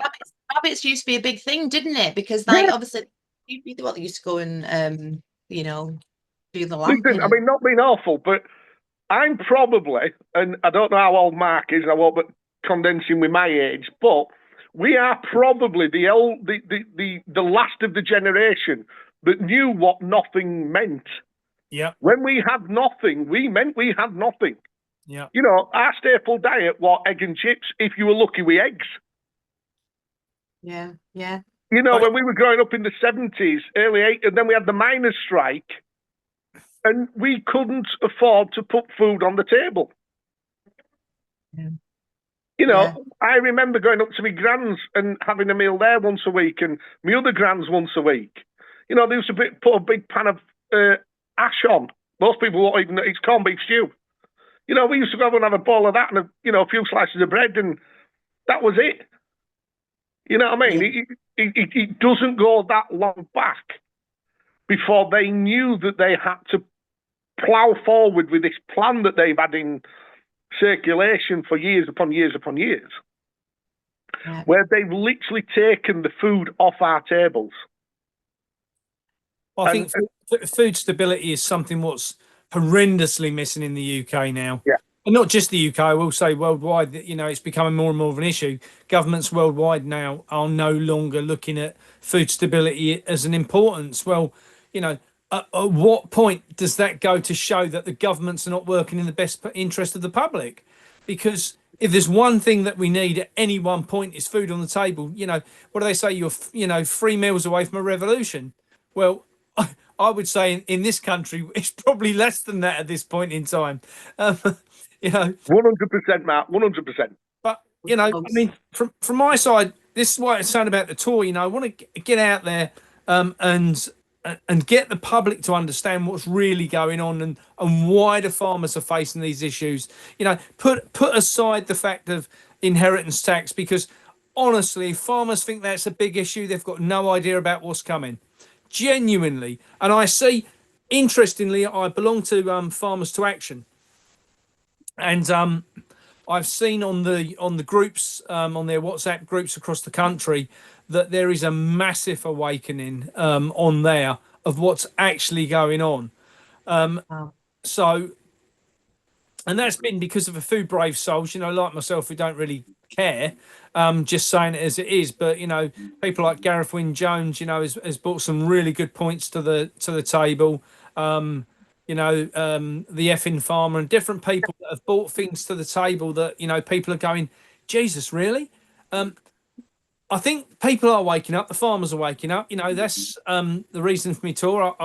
Rabbits used to be a big thing, didn't it? Because, obviously, they used to go and, do the lamp. Listen, I mean, not being awful, but I'm probably, and I don't know how old Mark is, I won't be condensing with my age, but we are probably the last of the generation that knew what nothing meant. Yeah. When we had nothing, we meant we had nothing. Yeah. Our staple diet was egg and chips, if you were lucky with eggs. Yeah, yeah. When we were growing up in the 70s, early 80s, and then we had the miners' strike, and we couldn't afford to put food on the table. Yeah. I remember going up to my grand's and having a meal there once a week, and my other grand's once a week. They used to put a big pan of ash on. Most people won't even know it's corned beef stew. We used to go and have a bowl of that and a few slices of bread, and that was it. You know what I mean? Yeah. It doesn't go that long back before they knew that they had to plough forward with this plan that they've had in circulation for years upon years upon years, where they've literally taken the food off our tables. I think food stability is something what's horrendously missing in the UK now. Yeah. And not just the UK, I will say worldwide, it's becoming more and more of an issue. Governments worldwide now are no longer looking at food stability as an importance. Well, at what point does that go to show that the governments are not working in the best interest of the public? Because if there's one thing that we need at any one point is food on the table, what do they say? You're 3 meals away from a revolution. Well, I would say in this country, it's probably less than that at this point in time. 100%, Matt, 100%. But, I mean, from my side, this is why it's saying about the tour, I want to get out there and get the public to understand what's really going on and why the farmers are facing these issues. Put aside the fact of inheritance tax, because honestly, if farmers think that's a big issue, they've got no idea about what's coming. Genuinely. And I see, interestingly, I belong to Farmers to Action. And I've seen on the groups, on their WhatsApp groups across the country, that there is a massive awakening on there of what's actually going on. Wow. So, and that's been because of a few brave souls, like myself, who don't really care, just saying it as it is. But people like Gareth Wynne Jones, has brought some really good points to the table. The effing farmer and different people that have brought things to the table that people are going, Jesus, really? I think people are waking up. The farmers are waking up. That's the reason for me tour.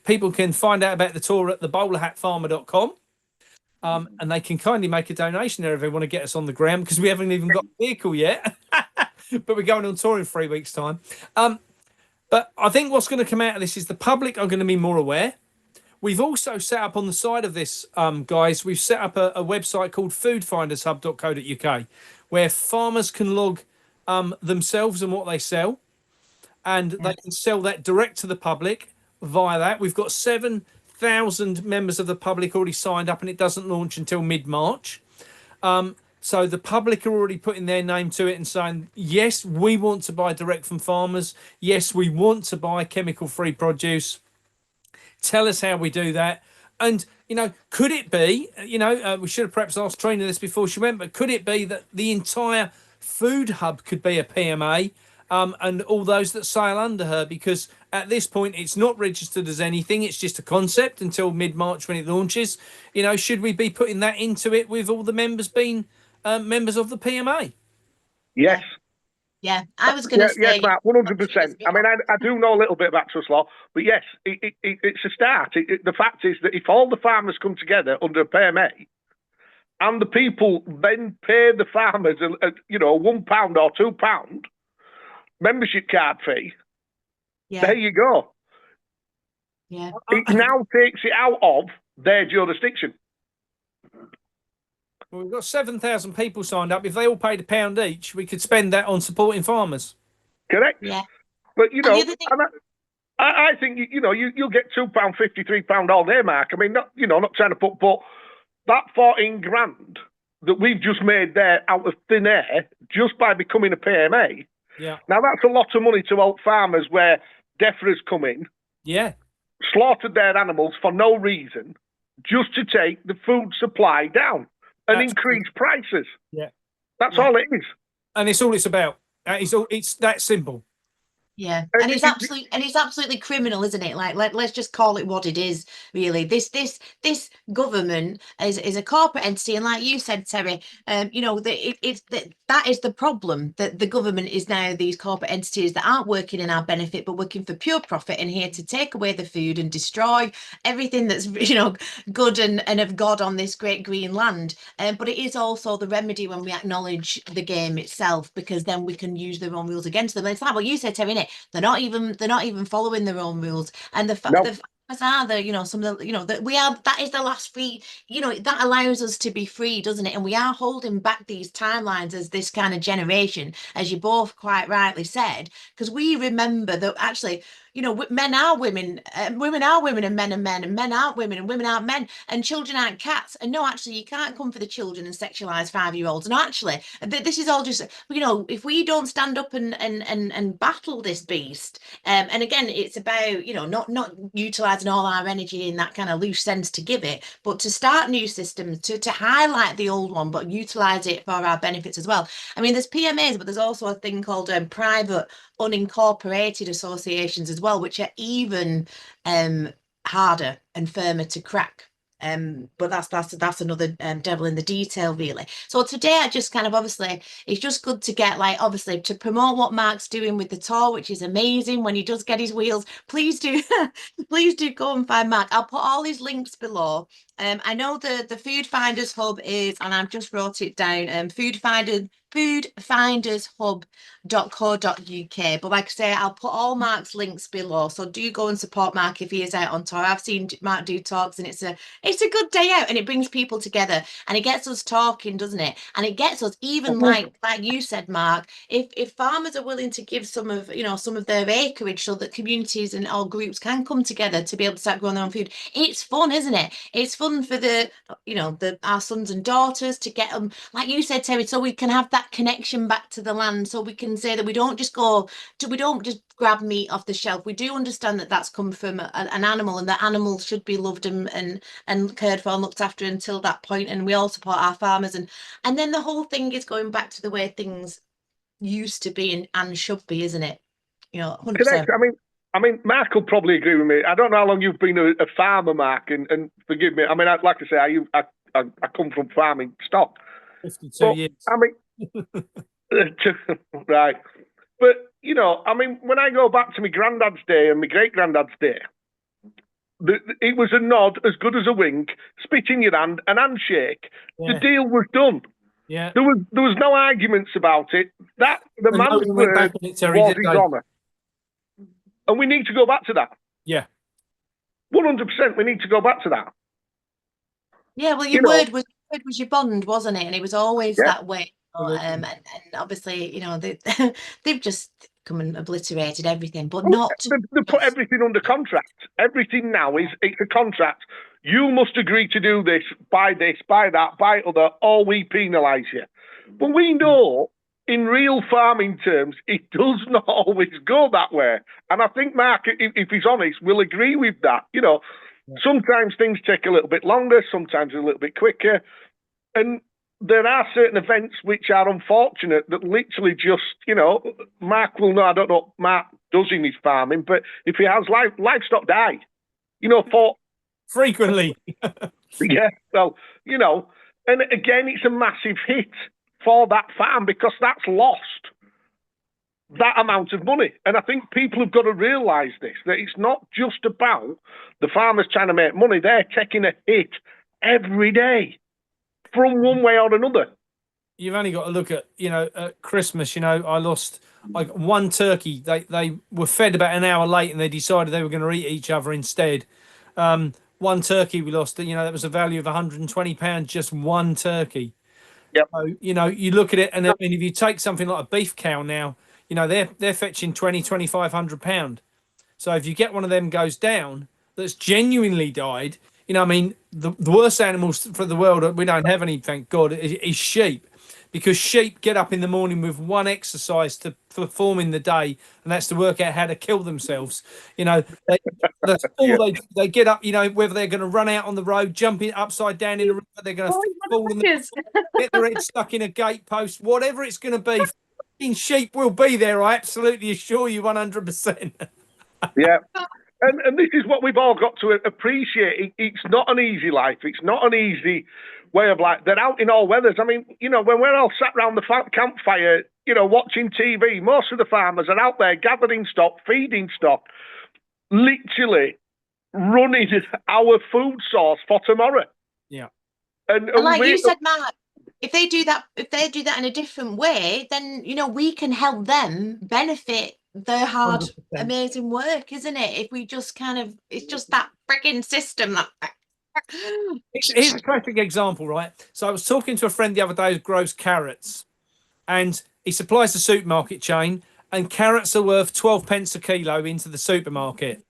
People can find out about the tour at thebowlerhatfarmer.com. And they can kindly make a donation there if they want to get us on the ground, because we haven't even got a vehicle yet. But we're going on tour in 3 weeks' time. But I think what's going to come out of this is the public are going to be more aware. We've also set up on the side of this, guys, we've set up a website called foodfindershub.co.uk, where farmers can log themselves and what they sell, and they can sell that direct to the public via that. We've got 7,000 members of the public already signed up, and it doesn't launch until mid-March. So the public are already putting their name to it and saying, yes, we want to buy direct from farmers. Yes, we want to buy chemical-free produce. Tell us how we do that. And, could it be, we should have perhaps asked Trina this before she went, but could it be that the entire food hub could be a PMA, and all those that sail under her? Because at this point, it's not registered as anything. It's just a concept until mid-March when it launches. Should we be putting that into it with all the members being members of the PMA? Yes. Yeah, I was going to say... Yes, Mark, 100%. I mean, I do know a little bit about trust law, but yes, it's a start. The fact is that if all the farmers come together under a PMA, and the people then pay the farmers, £1 or £2 membership card fee, there you go. Yeah. It now takes it out of their jurisdiction. Well, we've got 7,000 people signed up. If they all paid £1 each, we could spend that on supporting farmers. Correct. Yeah. But, I think, you'll get £2, £53 all day, Mark. I mean, not trying to but that 14 grand that we've just made there out of thin air just by becoming a PMA. Yeah. Now, that's a lot of money to help farmers where DEFRA's come in. Yeah. Slaughtered their animals for no reason, just to take the food supply down and increase prices. Yeah. That's all it is. And it's all it's about. It's that simple. Yeah, and it's absolutely criminal, isn't it? Let's just call it what it is. Really, this government is a corporate entity, and like you said, Terry, that is the problem. That the government is now these corporate entities that aren't working in our benefit, but working for pure profit, and here to take away the food and destroy everything that's good and of God on this great green land. But it is also the remedy when we acknowledge the game itself, because then we can use their own rules against them. And it's like what you said, Terry, innit? They're not even following their own rules, and the farmers are some of the that we are. That is the last free. That allows us to be free, doesn't it? And we are holding back these timelines as this kind of generation, as you both quite rightly said, because we remember that actually. Men are women, women are women, and men aren't women, and women aren't men, and children aren't cats. And no, actually, you can't come for the children and sexualize 5-year-olds. And actually, this is all just, if we don't stand up and battle this beast, and again, it's about, not utilizing all our energy in that kind of loose sense to give it, but to start new systems, to highlight the old one, but utilize it for our benefits as well. I mean, there's PMAs, but there's also a thing called private unincorporated associations as well, which are even harder and firmer to crack. But that's another devil in the detail, really. So today I just kind of, obviously it's just good to get, obviously, to promote what Mark's doing with the tour, which is amazing. When he does get his wheels, please do please do go and find Mark. I'll put all his links below. I know the Food Finders Hub is, and I've just wrote it down, foodfindershub.co.uk. But like I say, I'll put all Mark's links below, so do go and support Mark if he is out on tour. I've seen Mark do talks, and it's it's a good day out, and it brings people together, and it gets us talking, doesn't it? And it gets us even like you said, Mark, if farmers are willing to give some of their acreage so that communities and all groups can come together to be able to start growing their own food, it's fun, isn't it? It's fun for our sons and daughters to get them, like you said, Terry, so we can have that connection back to the land, so we can say that we don't just grab meat off the shelf. We do understand that that's come from an animal, and that animal should be loved and cared for and looked after until that point, and we all support our farmers, and then the whole thing is going back to the way things used to be and should be, isn't it? 100%. Correct. I mean, Mark will probably agree with me. I don't know how long you've been a farmer, Mark, and forgive me. I mean, like I say, I come from farming stock. 52 years. I mean, right. But, I mean, when I go back to my granddad's day and my great-granddad's day, it was a nod as good as a wink, spit in your hand, an handshake. Yeah. The deal was done. Yeah. There was no arguments about it. That the man's word was his honour. And we need to go back to that. Yeah. 100%, we need to go back to that. Yeah, well, your word was your bond, wasn't it? And it was always that way. And obviously, they've just come and obliterated everything, but not. They put everything under contract. Everything now it's a contract. You must agree to do this, buy that, buy other, or we penalise you. But we know, in real farming terms, it does not always go that way. And I think Mark, if he's honest, will agree with that. Sometimes things take a little bit longer, sometimes a little bit quicker. And there are certain events which are unfortunate that literally just, Mark will know, I don't know what Mark does in his farming, but if he has livestock die, for... Frequently. Yeah, well, and again, it's a massive hit for that farm because that's lost that amount of money. And I think people have got to realise this, that it's not just about the farmers trying to make money. They're taking a hit every day from one way or another. You've only got to look at, at Christmas, I lost like one turkey. They were fed about an hour late and they decided they were going to eat each other instead. One turkey we lost, that was a value of £120, just one turkey. Yep. So, you look at it, and I mean, if you take something like a beef cow now, they're fetching £2,500. So if you get one of them goes down that's genuinely died, the worst animals for the world, we don't have any, thank God, is sheep. Because sheep get up in the morning with one exercise to perform in the day, and that's to work out how to kill themselves. That's all they get up, whether they're going to run out on the road, jumping upside down in the river, they're going to fall in the river, get their head stuck in a gatepost, whatever it's going to be. Sheep will be there, I absolutely assure you 100%. Yeah. And this is what we've all got to appreciate. It's not an easy life. It's not an easy way of life. They're out in all weathers. I mean, when we're all sat around the campfire, watching TV, most of the farmers are out there gathering stock, feeding stock, literally running our food source for tomorrow. Yeah. And like you said, Mark, if they do that in a different way, then, we can help them benefit their hard, 100%. Amazing work, isn't it? If we just it's just that frigging system that. Here's a classic example, right? So I was talking to a friend the other day who grows carrots, and he supplies the supermarket chain, and carrots are worth 12 pence a kilo into the supermarket.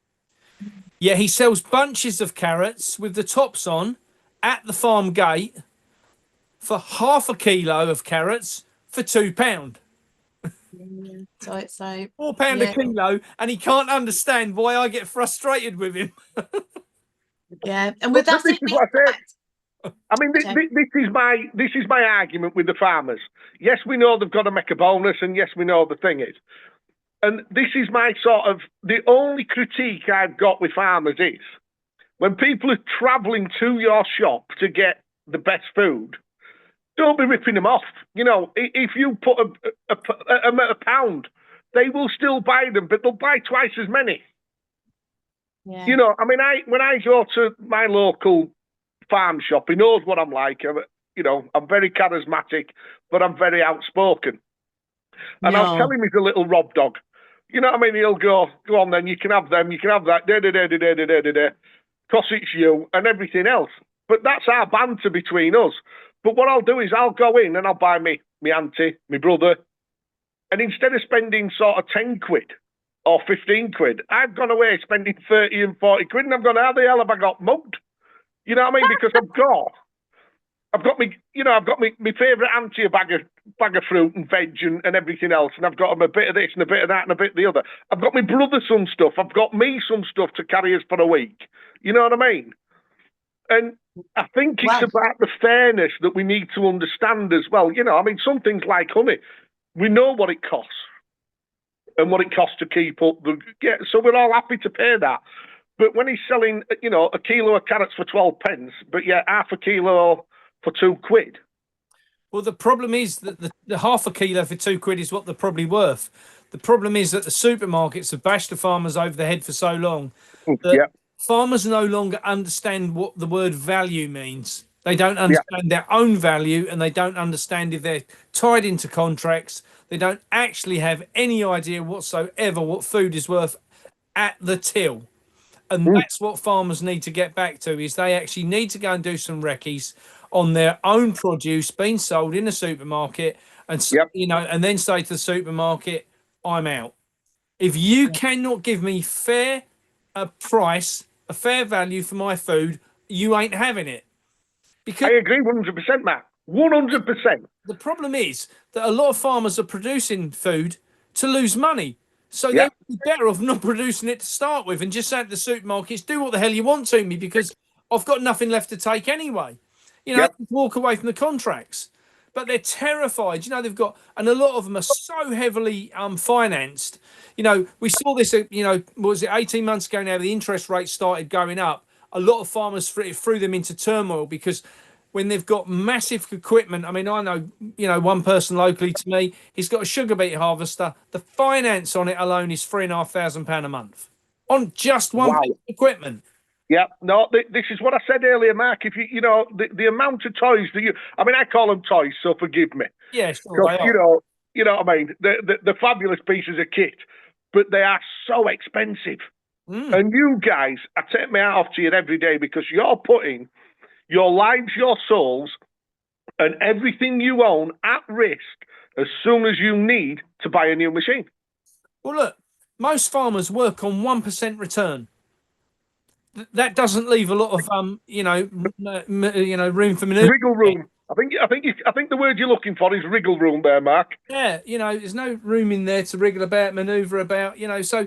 Yeah, he sells bunches of carrots with the tops on at the farm gate for half a kilo of carrots for £2. So it's like £4 a kilo, and he can't understand why I get frustrated with him. Yeah, and with that, this is what I said. I mean, this is my argument with the farmers. Yes, we know they've got to make a bonus, and yes, we know the thing is, and this is my the only critique I've got with farmers is when people are travelling to your shop to get the best food, don't be ripping them off. If you put a pound, they will still buy them, but they'll buy twice as many. Yeah. I mean, when I go to my local farm shop, he knows what I'm like. I'm very charismatic, but I'm very outspoken. And I'll tell him he's a little rob dog. You know what I mean? He'll go on then, you can have them, you can have that, because it's you, and everything else. But that's our banter between us. But what I'll do is I'll go in and I'll buy me auntie, my brother, and instead of spending sort of 10 quid or 15 quid, I've gone away spending 30 and 40 quid, and I'm going, how the hell have I got mugged? You know what I mean? Because I've got my favourite auntie a bag of fruit and veg and everything else, and I've got them a bit of this and a bit of that and a bit of the other. I've got my brother some stuff. I've got me some stuff to carry us for a week. You know what I mean? And I think it's about the fairness that we need to understand as well. You know, I mean, some things like honey, we know what it costs and what it costs to keep up. So we're all happy to pay that. But when he's selling, you know, a kilo of carrots for 12 pence, but yeah, half a kilo for 2 quid. Well, the problem is that the half a kilo for 2 quid is what they're probably worth. The problem is that the supermarkets have bashed the farmers over the head for so long that farmers no longer understand what the word value means. They don't understand their own value, and they don't understand if they're tied into contracts. They don't actually have any idea whatsoever what food is worth at the till. And that's what farmers need to get back to, is they actually need to go and do some recce's on their own produce being sold in a supermarket, and you know, and then say to the supermarket, I'm out. If you cannot give me a price, a fair value for my food, you ain't having it. Because I agree 100%, Matt. 100%. The problem is that a lot of farmers are producing food to lose money. So they'd be better off not producing it to start with and just saying to the supermarkets, do what the hell you want to me, because I've got nothing left to take anyway. You know, walk away from the contracts. But they're terrified. You know, they've got, and a lot of them are so heavily financed. You know, we saw this, you know, was it 18 months ago now, the interest rates started going up. A lot of farmers threw them into turmoil because when they've got massive equipment, I mean, I know, you know, one person locally to me, he's got a sugar beet harvester. The finance on it alone is £3,500 a month on just one piece of equipment. Yeah, no, this is what I said earlier, Mark. If you know, the amount of toys that I mean, I call them toys, so forgive me. Yeah, sure. You know what I mean? The fabulous pieces of kit, but they are so expensive. And you guys, I take my hat off to you every day, because you're putting your lives, your souls, and everything you own at risk as soon as you need to buy a new machine. Well, look, most farmers work on 1% return. That doesn't leave a lot of room for maneuver. Wriggle room. I think the word you're looking for is wriggle room there, Mark. Yeah, you know, there's no room in there to wriggle about, maneuver about. You know, so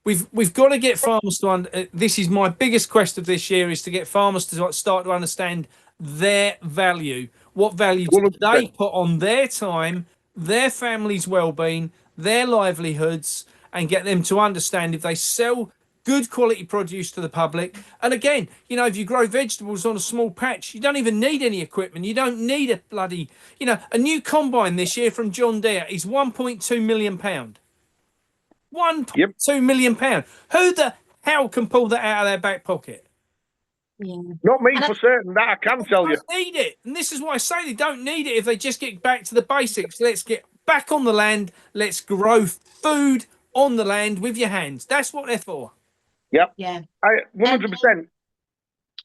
we've got to get farmers to this is my biggest quest of this year, is to get farmers to start to understand their value. What value do they put on their time, their family's well-being, their livelihoods, and get them to understand if they sell good quality produce to the public. And again, you know, if you grow vegetables on a small patch, you don't even need any equipment. You don't need a bloody, you know, a new combine this year from John Deere is £1.2 million. £1.2 million. Who the hell can pull that out of their back pocket? Yeah. Not me for certain, that I can tell you. They don't need it. And this is why I say they don't need it if they just get back to the basics. Let's get back on the land. Let's grow food on the land with your hands. That's what they're for. Yep. Yeah. 100%.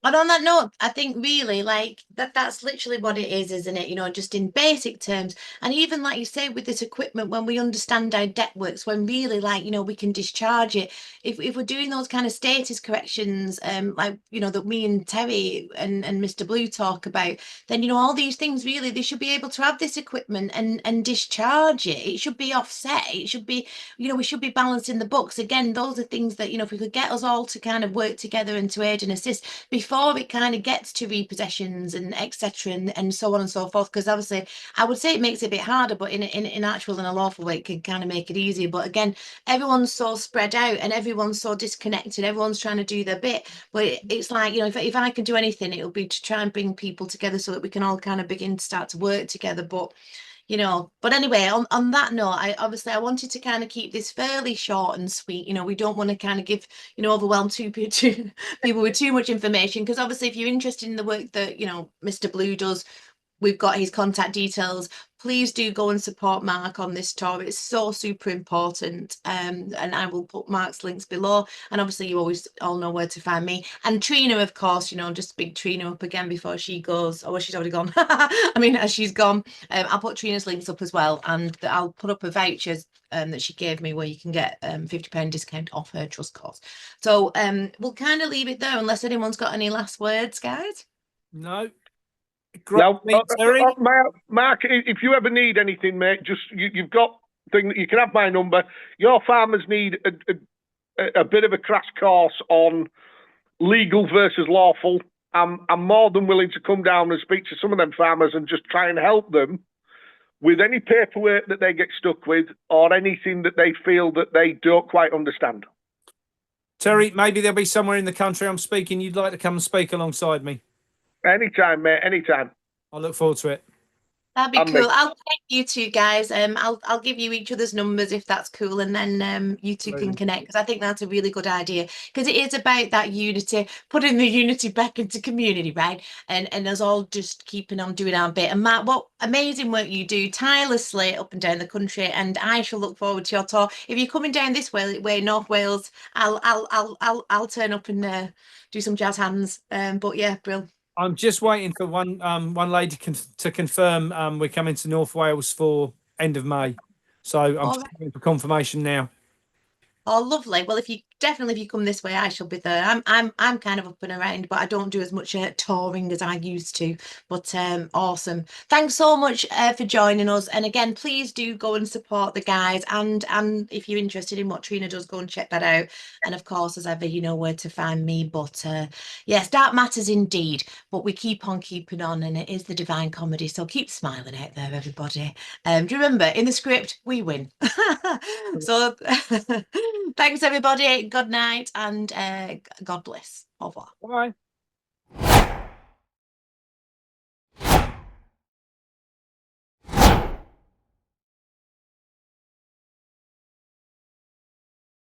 And on that note, I think really like that's literally what it is, isn't it? You know, just in basic terms. And even like you say with this equipment, when we understand how debt works, when really like, you know, we can discharge it. If we're doing those kind of status corrections, like, you know, that me and Terry and Mr. Blue talk about, then, you know, all these things really, they should be able to have this equipment and discharge it. It should be offset. It should be, you know, we should be balancing the books. Again, those are things that, you know, if we could get us all to kind of work together and to aid and assist before it kind of gets to repossessions and etc. and so on and so forth, because obviously I would say it makes it a bit harder, but in actual and a lawful way it can kind of make it easier. But again, everyone's so spread out and everyone's so disconnected, everyone's trying to do their bit, but it's like, you know, if I can do anything, it'll be to try and bring people together so that we can all kind of begin to start to work together. But you know, but anyway, on that note, I wanted to kind of keep this fairly short and sweet. You know, we don't want to kind of give, you know, overwhelm people with too much information, because obviously if you're interested in the work that, you know, Mr. Blue does, we've got his contact details. please do go and support Mark on this tour. It's so super important. And I will put Mark's links below. And obviously you always all know where to find me. And Trina, of course, you know, just big Trina up again before she goes. Oh, well, she's already gone. I mean, as she's gone, I'll put Trina's links up as well. And I'll put up a vouchers that she gave me where you can get £50 discount off her trust course. So we'll kind of leave it there unless anyone's got any last words, guys. No. Great Well, meet, Terry. Mark, if you ever need anything, mate, just you've got thing that you can have my number. Your farmers need a bit of a crash course on legal versus lawful. I'm more than willing to come down and speak to some of them farmers and just try and help them with any paperwork that they get stuck with or anything that they feel that they don't quite understand. Terry, maybe there'll be somewhere in the country I'm speaking you'd like to come and speak alongside me. Anytime, mate, anytime. I look forward to it. That'd be cool. I'll take you two guys. I'll give you each other's numbers if that's cool, and then you two can connect, because I think that's a really good idea. Because it is about that unity, putting the unity back into community, right? And us all just keeping on doing our bit. And Matt, what amazing work you do tirelessly up and down the country. And I shall look forward to your tour. If you're coming down this way, North Wales, I'll turn up and do some jazz hands. But yeah, Brill. I'm just waiting for one lady to confirm we're coming to North Wales for end of May. So I'm just waiting for confirmation now. Oh, lovely. Well, if you come this way, I shall be there. I'm kind of up and around, but I don't do as much touring as I used to. But awesome. Thanks so much for joining us. And again, please do go and support the guys. And if you're interested in what Trina does, go and check that out. And of course, as ever, you know where to find me. But yes, Dark Matters indeed. But we keep on keeping on, and it is the divine comedy. So keep smiling out there, everybody. Remember, in the script, we win. So thanks, everybody. Good night and God bless. Au revoir. Bye.